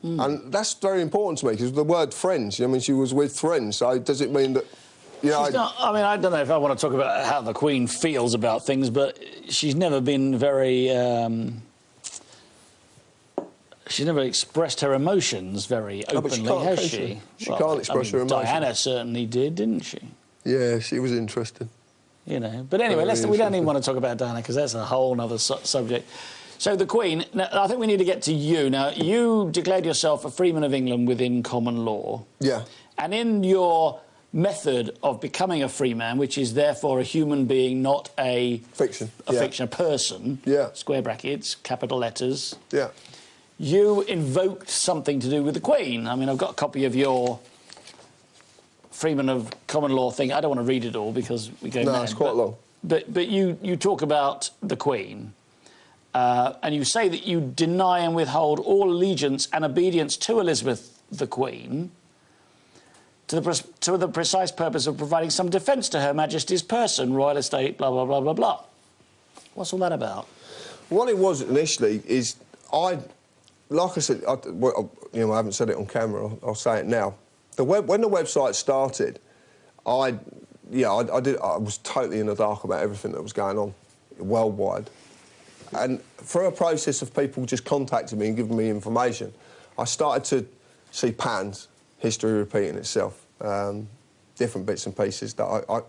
And that's very important to me, because the word friends, I mean, she was with friends, so does it mean that, you know... I mean, I don't know if I want to talk about how the Queen feels about things, but she's never been very... She's never expressed her emotions very openly, has she? She can't express her emotions. Diana certainly did, didn't she? Yeah, she was interesting. you know. But anyway, we don't even want to talk about Diana because that's a whole other subject. So the Queen, now, I think we need to get to you. Now, you declared yourself a freeman of England within common law. Yeah. And in your method of becoming a free man, which is therefore a human being, not a... Fiction. A person. Yeah. Square brackets, capital letters. Yeah. You invoked something to do with the Queen. I mean, I've got a copy of your freeman of common law thing. I don't want to read it all because we go mad. No, it's quite long. But you talk about the Queen. And you say that you deny and withhold all allegiance and obedience to Elizabeth the Queen to the precise purpose of providing some defence to Her Majesty's person, royal estate, blah, blah, blah, blah, blah. What's all that about? What it was initially is like I said, I haven't said it on camera, I'll say it now. When the website started, I was totally in the dark about everything that was going on worldwide. And through a process of people just contacting me and giving me information, I started to see patterns, history repeating itself, different bits and pieces that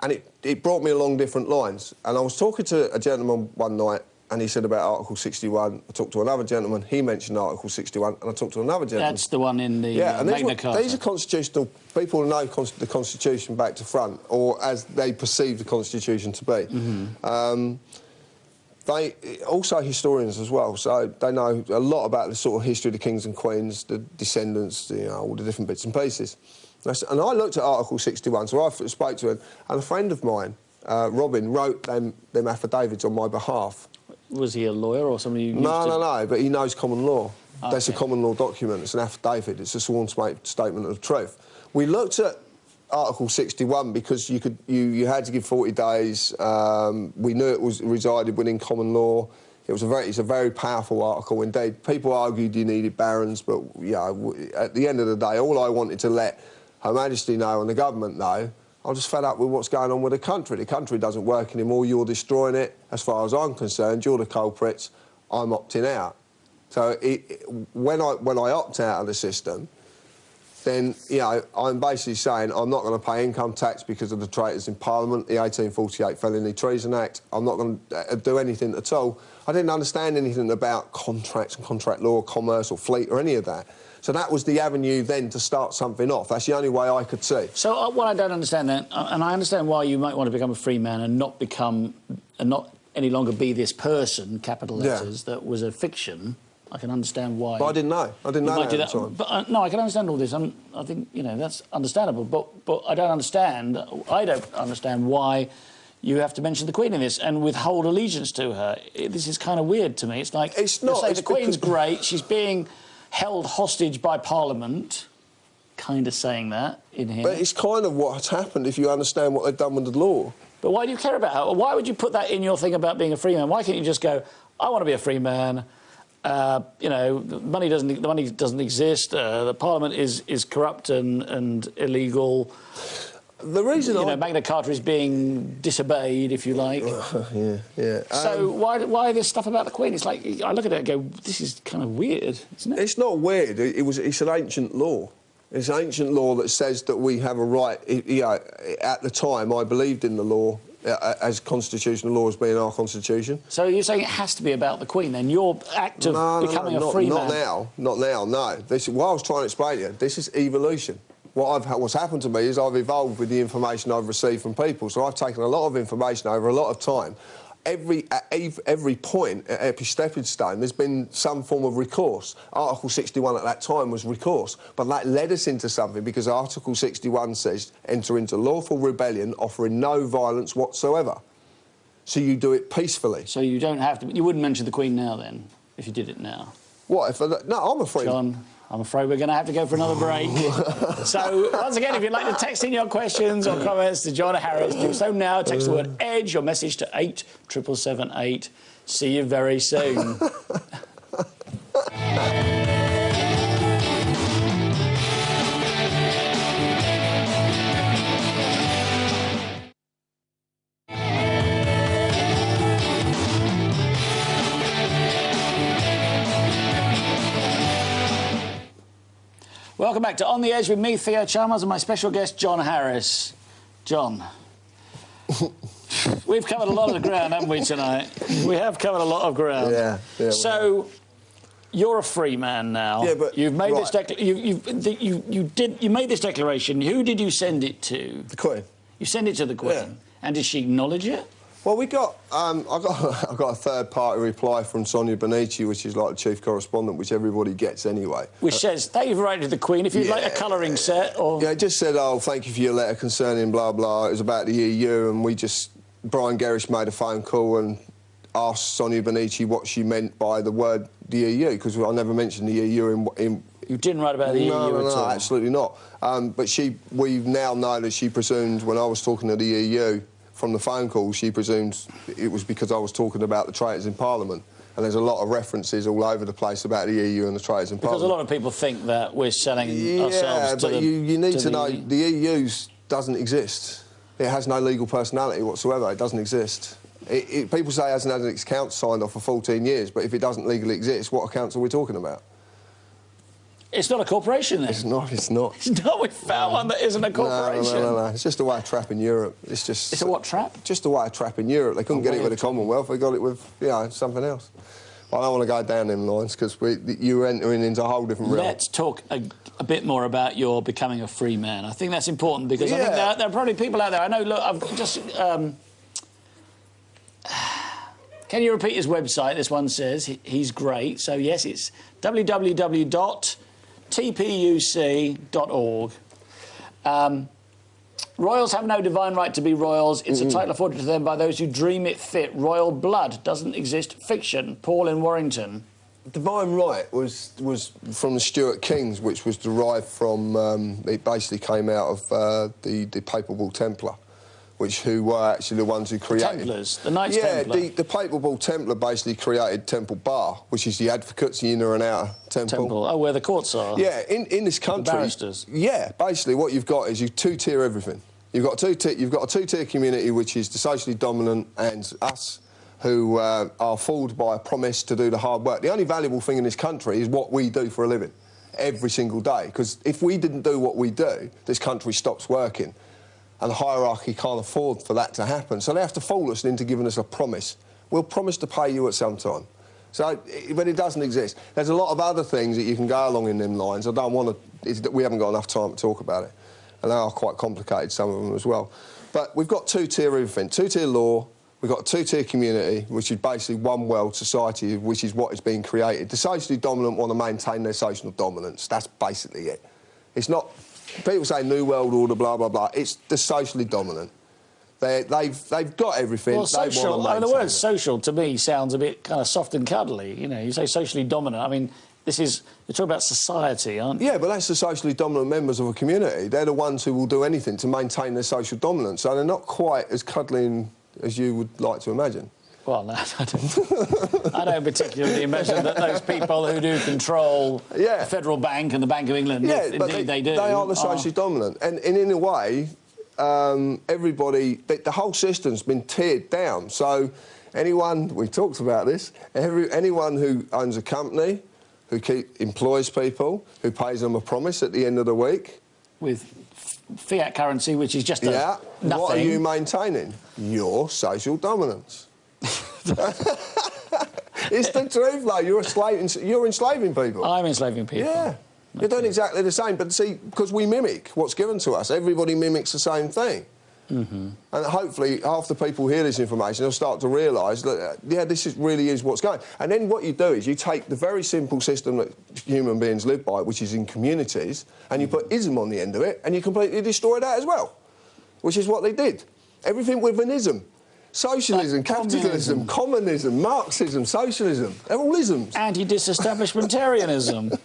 and it brought me along different lines. And I was talking to a gentleman one night, and he said about Article 61. I talked to another gentleman, he mentioned Article 61, and I talked to another gentleman. That's the one in the Magna Carta. These are constitutional... People know the Constitution back to front, or as they perceive the Constitution to be. Mm-hmm. They also historians as well, so they know a lot about the sort of history of the kings and queens, the descendants, all the different bits and pieces. And I looked at Article 61, so I spoke to him, and a friend of mine, Robin, wrote them affidavits on my behalf. Was he a lawyer or somebody you used No, but he knows common law. Okay. That's a common law document. It's an affidavit. It's a sworn statement of truth. We looked at Article 61 because you had to give 40 days. We knew it resided within common law. It's a very powerful article indeed. People argued you needed barons, but at the end of the day, all I wanted to let Her Majesty know and the government know, I'm just fed up with what's going on with the country. The country doesn't work anymore. You're destroying it. As far as I'm concerned, you're the culprits. I'm opting out. So when I opt out of the system, then, I'm basically saying I'm not going to pay income tax because of the traitors in Parliament, the 1848 Felony Treason Act. I'm not going to do anything at all. I didn't understand anything about contracts and contract law, commerce or fleet or any of that. So that was the avenue then to start something off. That's the only way I could see. So what I don't understand then, and I understand why you might want to become a free man and not any longer be this person, capital letters, that was a fiction. I can understand why. But I didn't know. I didn't know that at the time. But no, I can understand all this. I think that's understandable. But I don't understand. I don't understand why you have to mention the Queen in this and withhold allegiance to her. This is kind of weird to me. It's like it's not. Say the Queen's great. She's being held hostage by Parliament. Kind of saying that in here. But it's kind of what's happened if you understand what they've done with the law. But why do you care about her? Why would you put that in your thing about being a free man? Why can't you just go, I want to be a free man? The money doesn't exist. The Parliament is corrupt and illegal. The reason Magna Carta is being disobeyed, if you like. Yeah. So why this stuff about the Queen? It's like I look at it and go, this is kind of weird, isn't it? It's not weird. It's an ancient law. It's an ancient law that says that we have a right. At the time, I believed in the law as constitutional law as being our constitution. So you're saying it has to be about the Queen, then? Your act of becoming a free man... Not now, no. What I was trying to explain to you, this is evolution. What's happened to me is I've evolved with the information I've received from people, so I've taken a lot of information over a lot of time. At every point, at every stepping stone, there's been some form of recourse. Article 61 at that time was recourse, but that led us into something because Article 61 says, enter into lawful rebellion offering no violence whatsoever. So you do it peacefully. So you don't have to... You wouldn't mention the Queen now, then, if you did it now? What? No, I'm afraid... John, I'm afraid we're going to have to go for another break. So, once again, if you'd like to text in your questions or comments to John Harris, do so now. Text the word EDGE, your message to 87778. See you very soon. Welcome back to On the Edge with me, Theo Chalmers, and my special guest, John Harris. John, We've covered a lot of ground, haven't we, tonight? We have covered a lot of ground. Yeah. So, you're a free man now. Yeah, but you've made right. this you made this declaration. Who did you send it to? The Queen. You sent it to the Queen. Yeah. And did she acknowledge it? Well, I got a third-party reply from Sonia Bonici, which is like the chief correspondent, which everybody gets anyway. Which says, they've written to the Queen, if you'd like a colouring set or... Yeah, it just said, oh, thank you for your letter concerning blah, blah. It was about the EU, and Brian Gerrish made a phone call and asked Sonia Bonici what she meant by the word the EU, because I never mentioned the EU in... You didn't write about the EU at all? No, absolutely not. But we now know that she presumed, when I was talking to the EU, from the phone call, she presumed it was because I was talking about the traitors in Parliament. And there's a lot of references all over the place about the EU and the traitors in Parliament. Because a lot of people think that we're selling ourselves to the... Yeah, but you need to know the EU doesn't exist. It has no legal personality whatsoever. It doesn't exist. People say it hasn't had its accounts signed off for 14 years, but if it doesn't legally exist, what accounts are we talking about? It's not a corporation, then? It's not. It's not. It's not. We found one that isn't a corporation. No. It's just a way of trapping Europe. It's just... It's a what trap? Just a way of trapping Europe. They couldn't get it with the Commonwealth. They got it with, something else. Well, I don't want to go down them lines because you're entering into a whole different realm. Let's talk a bit more about your becoming a free man. I think that's important because I think there are probably people out there. I know, look, I've just... Can you repeat his website? This one says he's great. So, yes, it's www.tpuc.org. Royals have no divine right to be royals. It's a title afforded to them by those who dream it fit. Royal blood doesn't exist. Fiction. Paul in Warrington. Divine right was from the Stuart Kings, which was derived from... it basically came out of the Papal Bull Templar, who were actually the ones who created... Templars, the Knights Templar. Yeah, the Papal Bull Templar basically created Temple Bar, which is the advocates, the inner and outer temple. Oh, where the courts are? Yeah, in this country... The barristers. Yeah, basically what you've got is you two-tier everything. You've got a two-tier community, which is the socially dominant and us, who are fooled by a promise to do the hard work. The only valuable thing in this country is what we do for a living, every single day. Because if we didn't do what we do, this country stops working. And the hierarchy can't afford for that to happen. So they have to fool us into giving us a promise. We'll promise to pay you at some time. So, but it doesn't exist. There's a lot of other things that you can go along in them lines. I don't want to... We haven't got enough time to talk about it. And they are quite complicated, some of them as well. But we've got two-tier everything. Two-tier law, we've got a two-tier community, which is basically one world society, which is what is being created. The socially dominant want to maintain their social dominance. That's basically it. It's not... People say New World Order, blah, blah, blah. It's the socially dominant. They've got everything. Well, social... the word social, to me, sounds a bit kind of soft and cuddly. You know, you say socially dominant. I mean, this is... You're talking about society, aren't you? Yeah, but that's the socially dominant members of a community. They're the ones who will do anything to maintain their social dominance. So they're not quite as cuddling as you would like to imagine. Well, no, I don't particularly imagine that those people who do control the Federal Bank and the Bank of England, indeed they do. They are the socially dominant. And in a way, everybody... The whole system's been tiered down. So anyone... We talked about this. Anyone who owns a company, who employs people, who pays them a promise at the end of the week... With fiat currency, which is just nothing. What are you maintaining? Your social dominance. It's the truth, though. You're enslaving people. I'm enslaving people. Yeah. You're doing exactly the same, but see, because we mimic what's given to us. Everybody mimics the same thing. And hopefully, half the people who hear this information, they'll start to realise that, this really is what's going. And then what you do is you take the very simple system that human beings live by, which is in communities, and you put ism on the end of it, and you completely destroy that as well, which is what they did. Everything with an ism. Socialism, capitalism, communism, Marxism, socialism, they're all isms. Anti-disestablishmentarianism.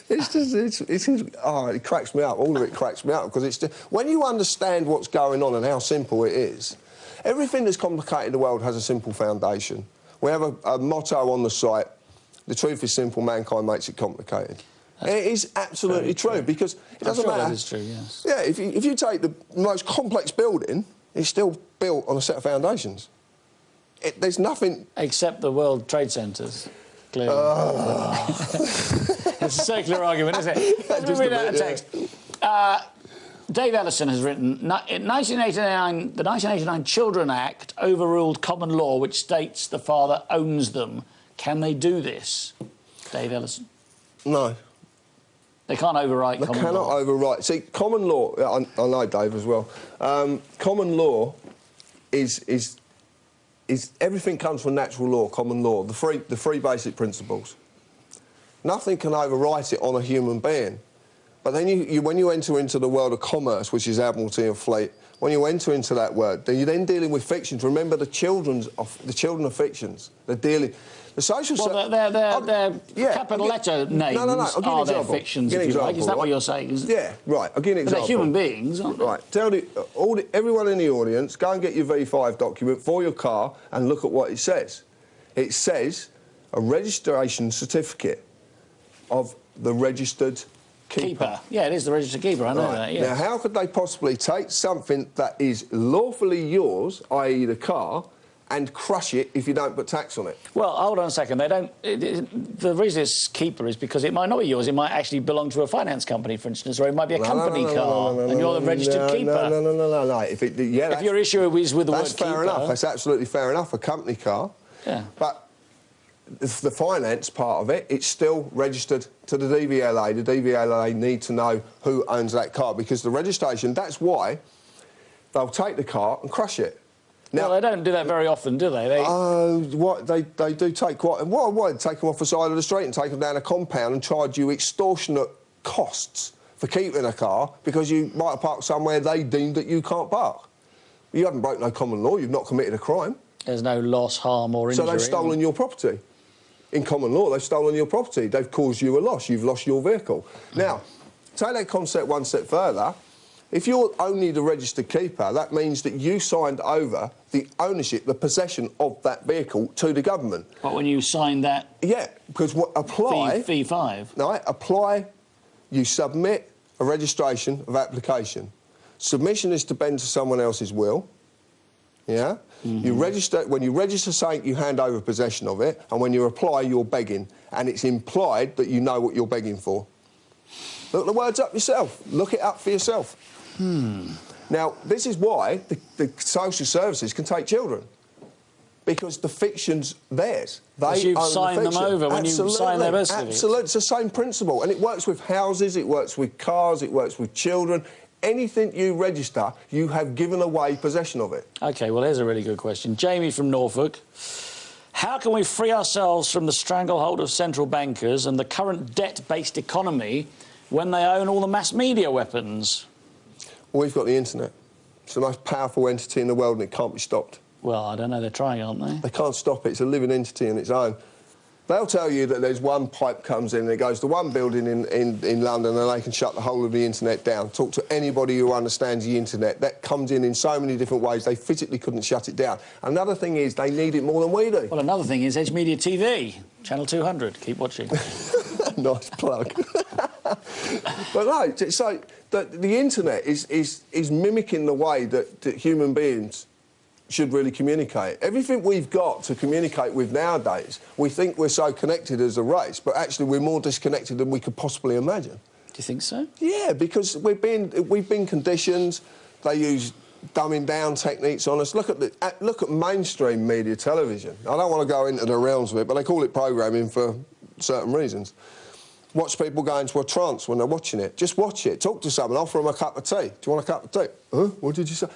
It cracks me up. All of it cracks me up because it's just, when you understand what's going on and how simple it is, everything that's complicated in the world has a simple foundation. We have a motto on the site, the truth is simple, mankind makes it complicated. It is absolutely true because it doesn't matter. That is true, yes. Yeah, if you take the most complex building, it's still built on a set of foundations. There's nothing... Except the World Trade Centres, clearly. It's a circular argument, isn't it? Let's read out a text. Dave Ellison has written, in 1989, the 1989 Children Act overruled common law which states the father owns them. Can they do this? Dave Ellison. No. They can't overwrite common law. They cannot overwrite. See, common law, I know Dave as well, common law is everything comes from natural law, common law, the three basic principles. Nothing can overwrite it on a human being. But then when you enter into the world of commerce, which is Admiralty and Fleet, when you enter into that world, then you're then dealing with fictions. Remember, the children of fictions. They're dealing. The social. Well, they're capital letter names are their fictions, if you like. Is that what you're saying? Yeah, right. I'll give you an example. But they're human beings, aren't they? Right. Everyone in the audience, go and get your V5 document for your car and look at what it says. It says a registration certificate of the registered keeper. Yeah, it is the registered keeper, I know that, yes. Now, how could they possibly take something that is lawfully yours, i.e. the car, and crush it if you don't put tax on it? Well, hold on a second. They don't... the reason it's keeper is because it might not be yours. It might actually belong to a finance company, for instance, or it might be a company car, and you're the registered keeper. No. If your issue is with the word keeper... That's fair enough. That's absolutely fair enough, a company car. Yeah. But the finance part of it, it's still registered to the DVLA. The DVLA need to know who owns that car, because the registration, that's why they'll take the car and crush it. Now, well, they don't do that very often, do they? They do take quite... Why take them off the side of the street and take them down a compound and charge you extortionate costs for keeping a car because you might have parked somewhere they deemed that you can't park. You haven't broken no common law, you've not committed a crime. There's no loss, harm or injury. So they've stolen your property. In common law, they've stolen your property. They've caused you a loss. You've lost your vehicle. Now, take that concept one step further. If you're only the registered keeper, that means that you signed over the ownership, the possession of that vehicle to the government. But when you signed that... Yeah, because what apply... V5. No, apply, you submit a registration of application. Submission is to bend to someone else's will. Yeah? You register, when you register something, you hand over possession of it, and when you apply, you're begging, and it's implied that you know what you're begging for. Look the words up yourself. Look it up for yourself. Now, this is why the social services can take children, because the fiction's theirs. They own signed the fiction. them over when you sign their birth certificate. Absolutely, it's the same principle, and it works with houses, it works with cars, it works with children. Anything you register, you have given away possession of it. OK, well, here's a really good question. Jamie from Norfolk. How can we free ourselves from the stranglehold of central bankers and the current debt-based economy when they own all the mass media weapons? Well, we've got the internet. It's the most powerful entity in the world and it can't be stopped. Well, I don't know. They're trying, aren't they? They can't stop it. It's a living entity on its own. They'll tell you that there's one pipe comes in and it goes to one building in London and they can shut the whole of the internet down. Talk to anybody who understands the internet. That comes in so many different ways, they physically couldn't shut it down. Another thing is they need it more than we do. Well, another thing is Edge Media TV, Channel 200. Keep watching. Nice plug. But no, so the internet is mimicking the way that human beings should really communicate. Everything we've got to communicate with nowadays, we think we're so connected as a race, but actually we're more disconnected than we could possibly imagine. Do you think so? Yeah, because we've been conditioned. They use dumbing down techniques on us. Look at mainstream media television. I don't want to go into the realms of it, but they call it programming for certain reasons. Watch people go into a trance when they're watching it. Just watch it. Talk to someone. Offer them a cup of tea. Do you want a cup of tea? Huh? What did you say?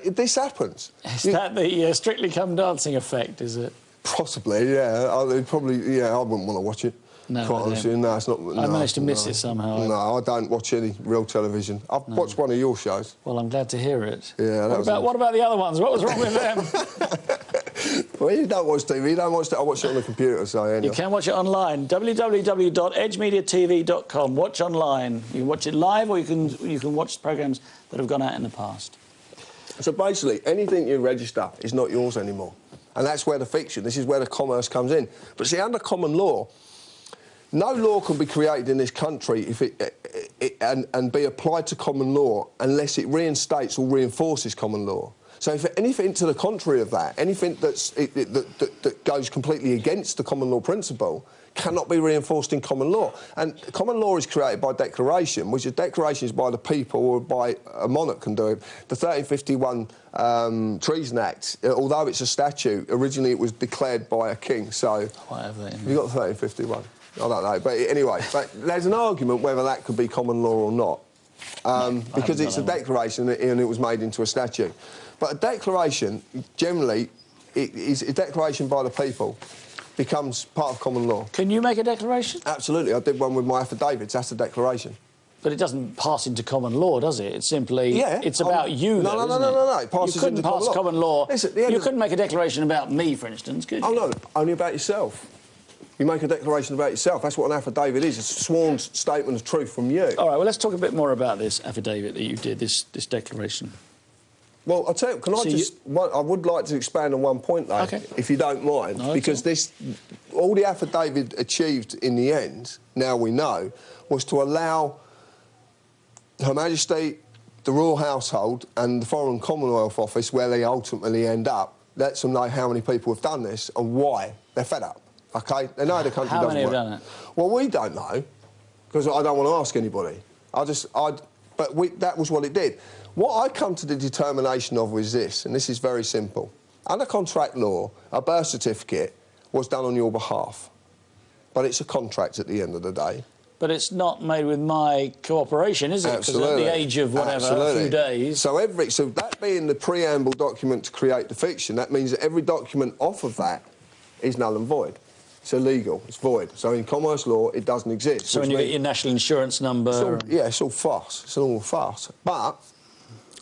This happens. Is that the Strictly Come Dancing effect, is it? Possibly, yeah. I wouldn't want to watch it. No, quite honestly, no, it's not. I managed to miss it somehow. No, I don't watch any real television. I've watched one of your shows. Well, I'm glad to hear it. Yeah, what about the other ones? What was wrong with them? Well, you don't watch TV, you don't watch it. I watch it on the computer, so anyway. You can watch it online. www.edgemediatv.com. Watch online. You can watch it live, or you can watch programmes that have gone out in the past. So basically, anything you register is not yours anymore. And that's where the fiction, this is where the commerce comes in. But see, under common law, no law can be created in this country and be applied to common law unless it reinstates or reinforces common law. So if anything to the contrary of that, anything that goes completely against the common law principle, cannot be reinforced in common law. And common law is created by declaration, which a declaration is by the people or by a monarch can do it. The 1351 Treason Act, although it's a statute, originally it was declared by a king, so... Whatever. You got 1351? I don't know, but anyway, but there's an argument whether that could be common law or not, because it's a declaration and it was made into a statute. But a declaration, generally, it is a declaration by the people, becomes part of common law. Can you make a declaration? Absolutely. I did one with my affidavits. That's a declaration. But it doesn't pass into common law, does it? It's simply... Yeah. It's about you, though, isn't it? No. It passes you couldn't into pass common law. Listen, you couldn't make a declaration about me, for instance, could you? Oh, no. Only about yourself. You make a declaration about yourself. That's what an affidavit is. It's a sworn statement of truth from you. All right, well, let's talk a bit more about this affidavit that you did, this declaration. Well, I'll tell you, I would like to expand on one point, though, okay, if you don't mind, because all the affidavit achieved in the end, now we know, was to allow Her Majesty, the Royal Household and the Foreign Commonwealth Office, where they ultimately end up, lets them know how many people have done this and why. They're fed up, OK? They know the country doesn't work. How many have done it? Well, we don't know, because I don't want to ask anybody. That was what it did. What I come to the determination of was this, and this is very simple. Under contract law, a birth certificate was done on your behalf, but it's a contract at the end of the day. But it's not made with my cooperation, is it? Absolutely. Because at the age of whatever, a few days... So that being the preamble document to create the fiction, that means that every document off of that is null and void. It's illegal, it's void. So in commerce law, it doesn't exist. So when you get your national insurance number... It's all farce. It's all farce. But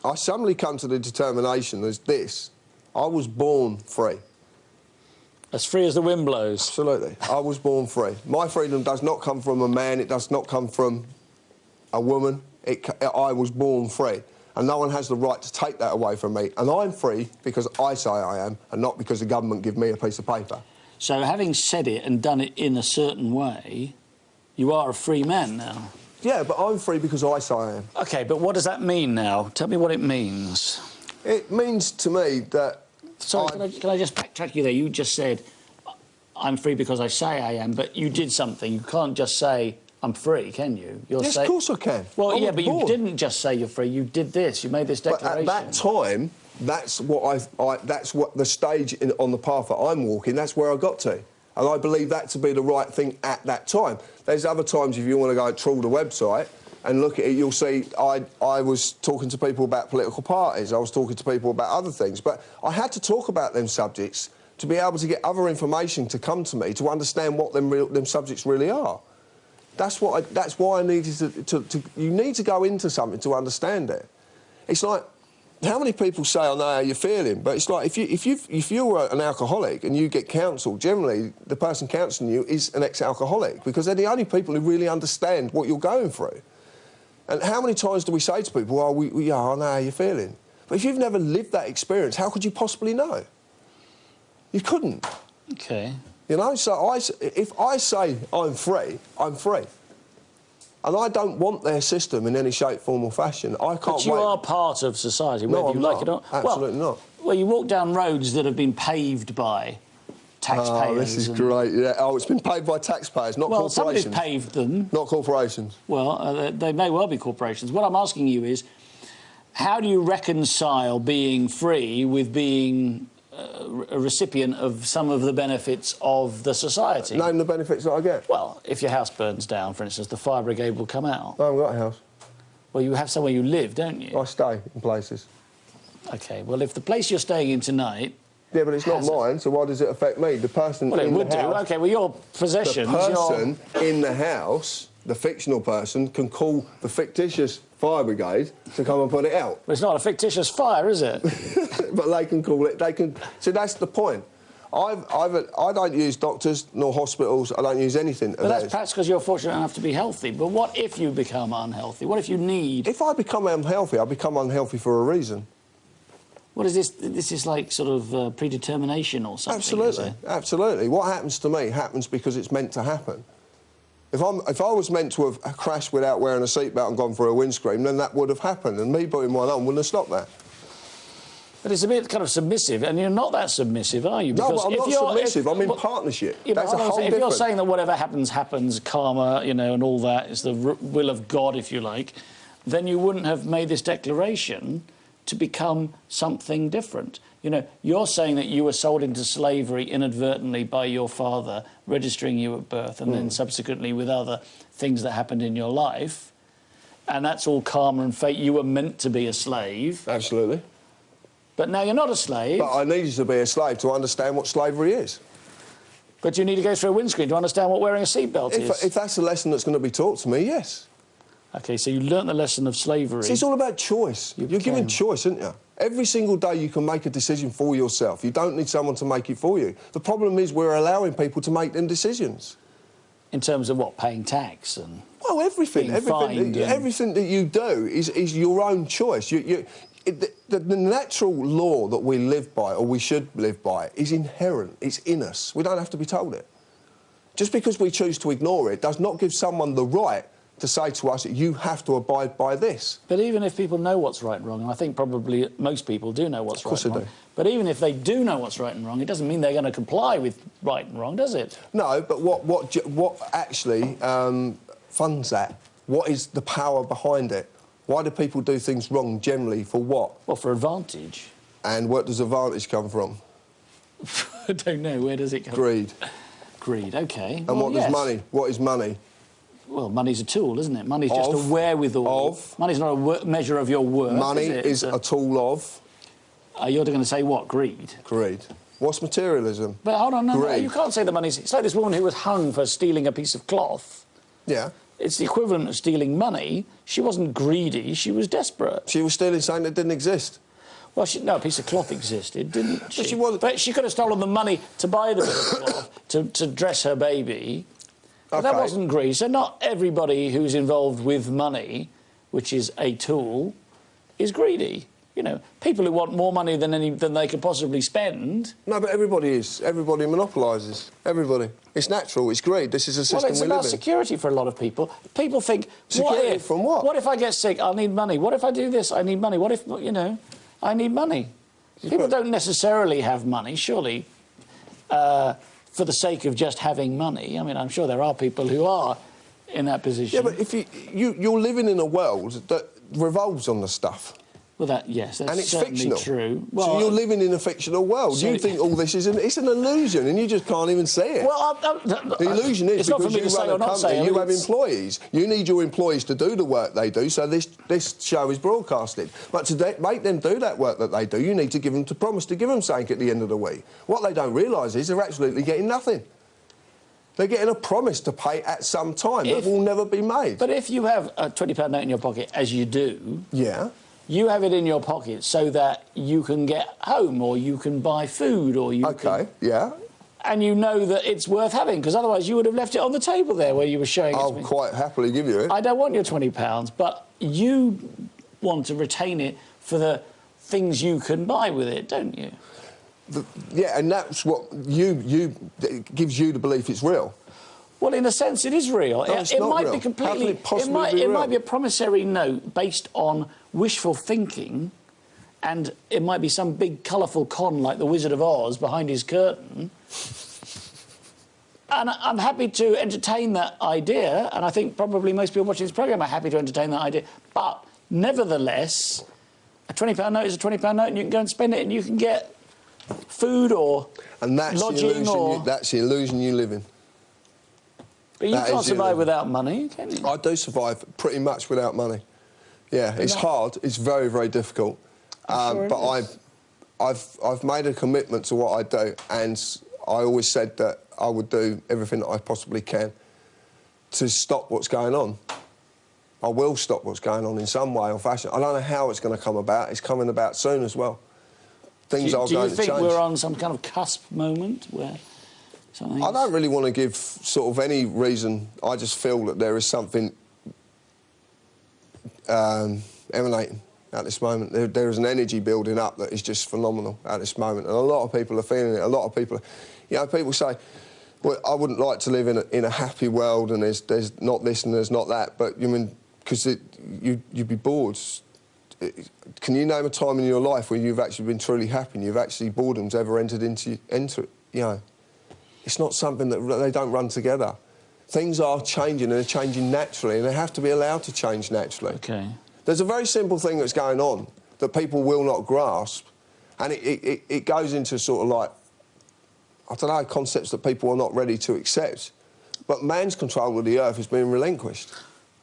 I suddenly come to the determination as this. I was born free. As free as the wind blows. Absolutely. I was born free. My freedom does not come from a man. It does not come from a woman. I was born free. And no one has the right to take that away from me. And I'm free because I say I am, and not because the government give me a piece of paper. So having said it and done it in a certain way, you are a free man now. Yeah, but I'm free because I say I am. OK, but what does that mean now? Tell me what it means. It means to me that... Sorry, can I just backtrack you there? You just said, I'm free because I say I am, but you did something. You can't just say, I'm free, can you? Yes, of course I can. Well, yeah, but you didn't just say you're free. You did this. You made this declaration. But at that time, that's what the stage on the path that I'm walking, that's where I got to. And I believe that to be the right thing at that time. There's other times, if you want to go trawl the website and look at it, you'll see I was talking to people about political parties. I was talking to people about other things. But I had to talk about them subjects to be able to get other information to come to me to understand what them subjects really are. That's why I needed to... You need to go into something to understand it. It's like... How many people say, I know how you're feeling? But it's like, if you're an alcoholic and you get counselled, generally the person counselling you is an ex-alcoholic, because they're the only people who really understand what you're going through. And how many times do we say to people, oh, yeah, I know how you're feeling? But if you've never lived that experience, how could you possibly know? You couldn't. OK. You know, so if I say I'm free, I'm free. And I don't want their system in any shape, form or fashion. I can't But you are part of society, whether you like it or not. Absolutely not. Well, you walk down roads that have been paved by taxpayers. Oh, this is great. Yeah. Oh, it's been paved by taxpayers, not corporations. Well, somebody's paved them. Not corporations. Well, they may well be corporations. What I'm asking you is, how do you reconcile being free with being a recipient of some of the benefits of the society? Name the benefits that I get. Well, if your house burns down, for instance, the fire brigade will come out. I haven't got a house. Well, you have somewhere you live, don't you? I stay in places. OK, well, if the place you're staying in tonight... Yeah, but it's not mine, so why does it affect me? The person in the house... Well, it would do. OK, well, your possessions... The person in the house, the fictional person, can call the fictitious fire brigade to come and put it out. But it's not a fictitious fire, is it? But they can call it... They can... So that's the point. I don't use doctors nor hospitals. I don't use anything. But that's perhaps because you're fortunate enough to be healthy. But what if you become unhealthy? What if you need... If I become unhealthy, I become unhealthy for a reason. What is this? This is like sort of predetermination or something. Absolutely, absolutely. What happens to me happens because it's meant to happen. If I was meant to have crashed without wearing a seatbelt and gone for a windscreen, then that would have happened, and me putting one on wouldn't have stopped that. But it's a bit kind of submissive, and you're not that submissive, are you? No, Because but I'm not submissive. I'm in partnership. Yeah, That's a whole if different... you're saying that whatever happens, happens, karma, you know, and all that is the will of God, if you like, then you wouldn't have made this declaration to become something different. You know, you're saying that you were sold into slavery inadvertently by your father, registering you at birth, and then subsequently with other things that happened in your life, and that's all karma and fate. You were meant to be a slave. Absolutely. But now you're not a slave. But I needed to be a slave to understand what slavery is. But you need to go through a windscreen to understand what wearing a seatbelt is. If that's a lesson that's going to be taught to me, yes. OK, so you learnt the lesson of slavery. See, it's all about choice. You're given choice, aren't you? Every single day you can make a decision for yourself. You don't need someone to make it for you. The problem is we're allowing people to make them decisions. In terms of what? Paying tax and... Well, everything. Everything that you do is your own choice. The natural law that we live by, or we should live by, is inherent. It's in us. We don't have to be told it. Just because we choose to ignore it does not give someone the right to say to us that you have to abide by this. But even if people know what's right and wrong, and I think probably most people do know what's right and wrong. Of course they do. But even if they do know what's right and wrong, it doesn't mean they're going to comply with right and wrong, does it? No, but what actually funds that? What is the power behind it? Why do people do things wrong generally? For what? Well, for advantage. And where does advantage come from? I don't know. Where does it come Greed. from? Greed, OK. And what does money? What is money? Well, money's a tool, isn't it? Money's just a wherewithal. Money's not a measure of your worth, Money is a tool of... you're going to say what? Greed? Greed. What's materialism? But hold on, no, you can't say the money's... It's like this woman who was hung for stealing a piece of cloth. Yeah. It's the equivalent of stealing money. She wasn't greedy, she was desperate. She was stealing something that didn't exist. Well, no, a piece of cloth existed, didn't she? But she wasn't... But she could have stolen the money to buy the bit of cloth, to dress her baby. But that wasn't greed. So not everybody who's involved with money, which is a tool, is greedy. You know, people who want more money than they could possibly spend... No, but everybody is. Everybody monopolises. Everybody. It's natural. It's greed. This is a system we live in. Well, it's about security for a lot of people. People think... Security from what? What if I get sick? I'll need money. What if I do this? I need money. What if, you know, I need money? People don't necessarily have money, surely, for the sake of just having money. I mean, I'm sure there are people who are in that position. Yeah, but if you're living in a world that revolves on the stuff. Well, yes, that's and it's certainly fictional. True. Well, so you're living in a fictional world. You think all this is it's an illusion, and you just can't even see it. Well, the illusion is because you run a company, you have employees. You need your employees to do the work they do, so this show is broadcasted. But to make them do that work that they do, you need to give them to promise to give them something at the end of the week. What they don't realise is they're absolutely getting nothing. They're getting a promise to pay at some time that will never be made. But if you have a £20 note in your pocket, as you do... Yeah. You have it in your pocket so that you can get home or you can buy food or you can... yeah. And you know that it's worth having, because otherwise you would have left it on the table there where you were showing it to me. I'll quite happily give you it. I don't want your £20, but you want to retain it for the things you can buy with it, don't you? Yeah, and that's what it gives you the belief it's real. Well, in a sense, it is real. No, it's not might real. be completely... It might be a promissory note based on wishful thinking, and it might be some big, colourful con like the Wizard of Oz behind his curtain. And I'm happy to entertain that idea, and I think probably most people watching this programme are happy to entertain that idea. But, nevertheless, a £20 note is a £20 note, and you can go and spend it, and you can get food or lodging or... That's the illusion you live in. But you can't survive without money, can you? I do survive pretty much without money. Yeah, it's hard. It's very, very difficult. But I've made a commitment to what I do, and I always said that I would do everything that I possibly can to stop what's going on. I will stop what's going on in some way or fashion. I don't know how it's going to come about. It's coming about soon as well. Things are going to change. Do you think we're on some kind of cusp moment where... I don't really want to give sort of any reason. I just feel that there is something emanating at this moment. There is an energy building up that is just phenomenal at this moment, and a lot of people are feeling it. A lot of people, you know, people say, "Well, I wouldn't like to live in a happy world, and there's not this and there's not that." But you mean because you'd be bored. can you name a time in your life where you've actually been truly happy and you've actually, boredom's ever entered into, you know, it's not something that they don't run together. Things are changing, and they're changing naturally, and they have to be allowed to change naturally. OK. There's a very simple thing that's going on that people will not grasp, and it goes into sort of like, I don't know, concepts that people are not ready to accept. But man's control of the earth is being relinquished.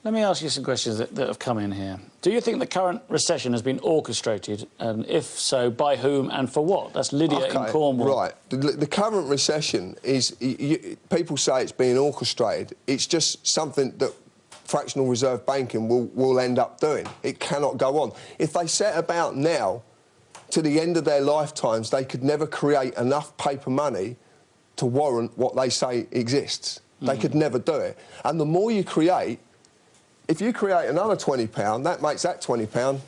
Let me ask you some questions that have come in here. Do you think the current recession has been orchestrated? And if so, by whom and for what? That's Lydia in Cornwall. Right. The current recession is... people say it's being orchestrated. It's just something that fractional reserve banking will end up doing. It cannot go on. If they set about now, to the end of their lifetimes, they could never create enough paper money to warrant what they say exists. They could never do it. And the more you create... If you create another £20, that makes that £20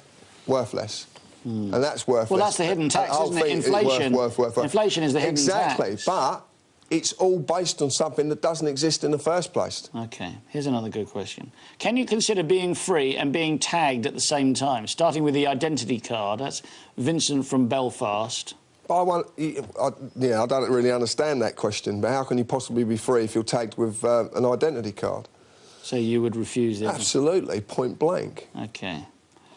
worthless. And that's worthless. Well, that's the hidden tax, isn't it? Inflation. Worth. Inflation is the hidden tax. Exactly, but it's all based on something that doesn't exist in the first place. OK, here's another good question. Can you consider being free and being tagged at the same time, starting with the identity card? That's Vincent from Belfast. I don't really understand that question, but how can you possibly be free if you're tagged with an identity card? So you would refuse it? Absolutely, point blank. OK.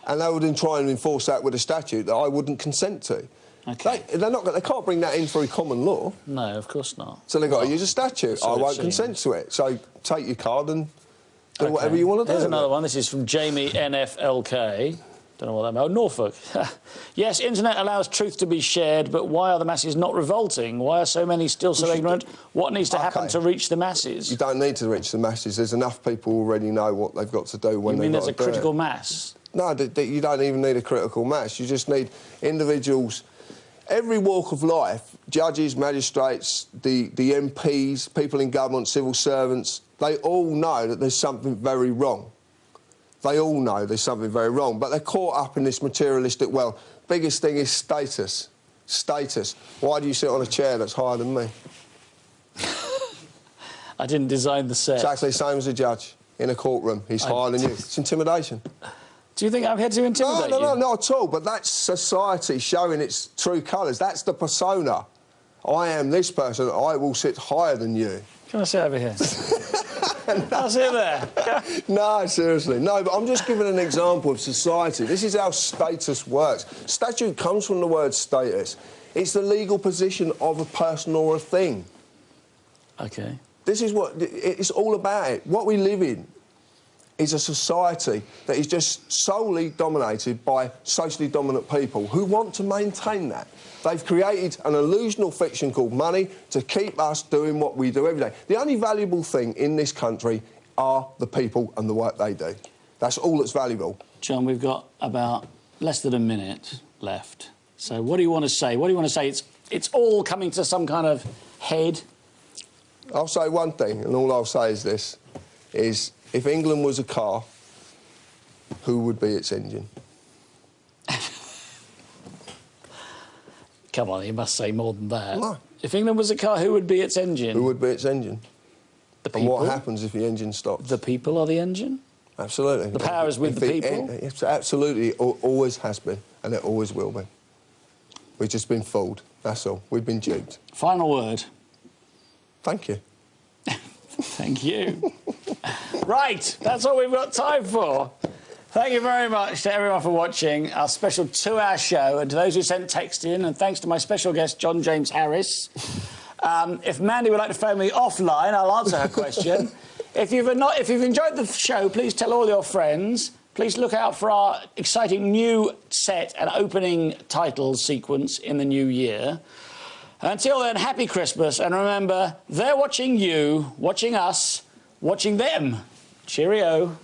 And they would try and enforce that with a statute that I wouldn't consent to. OK. They can't bring that in through common law. No, of course not. So they've got to use a statute. I won't consent to it. So take your card and do whatever you want to do. Here's another one. This is from Jamie NFLK. Don't know what that means. Oh, Norfolk. Yes, internet allows truth to be shared, but why are the masses not revolting? Why are so many still so ignorant? What needs to happen to reach the masses? You don't need to reach the masses. There's enough people who already know what they've got to do when they've got to do it. You mean there's a critical mass? No, you don't even need a critical mass. You just need individuals. Every walk of life, judges, magistrates, the MPs, people in government, civil servants, they all know that there's something very wrong. They all know there's something very wrong, but they're caught up in this materialistic world. Biggest thing is status. Status. Why do you sit on a chair that's higher than me? I didn't design the set. Exactly the same as a judge in a courtroom. He's higher than you. It's intimidation. Do you think I'm here to intimidate you? No, not at all. But that's society showing its true colours. That's the persona. I am this person. I will sit higher than you. Can I sit over here? I'll sit there. No, seriously. No, but I'm just giving an example of society. This is how status works. Statute comes from the word status. It's the legal position of a person or a thing. OK. This is what... It's all about it. What we live in is a society that is just solely dominated by socially dominant people who want to maintain that. They've created an illusional fiction called money to keep us doing what we do every day. The only valuable thing in this country are the people and the work they do. That's all that's valuable. John, we've got about less than a minute left. So what do you want to say? What do you want to say? It's all coming to some kind of head? I'll say one thing, and all I'll say is this, is if England was a car, who would be its engine? Come on, you must say more than that. No. If England was a car, who would be its engine? Who would be its engine? The people. And what happens if the engine stops? The people are the engine? Absolutely. The power is with the people? It's absolutely, always has been, and it always will be. We've just been fooled, that's all. We've been duped. Final word. Thank you. Thank you. Right, that's all we've got time for. Thank you very much to everyone for watching our special 2-hour show, and to those who sent text in, and thanks to my special guest, John James Harris. If Mandy would like to phone me offline, I'll answer her question. If you've enjoyed the show, please tell all your friends. Please look out for our exciting new set and opening title sequence in the new year. Until then, happy Christmas, and remember, they're watching you, watching us, watching them. Cheerio.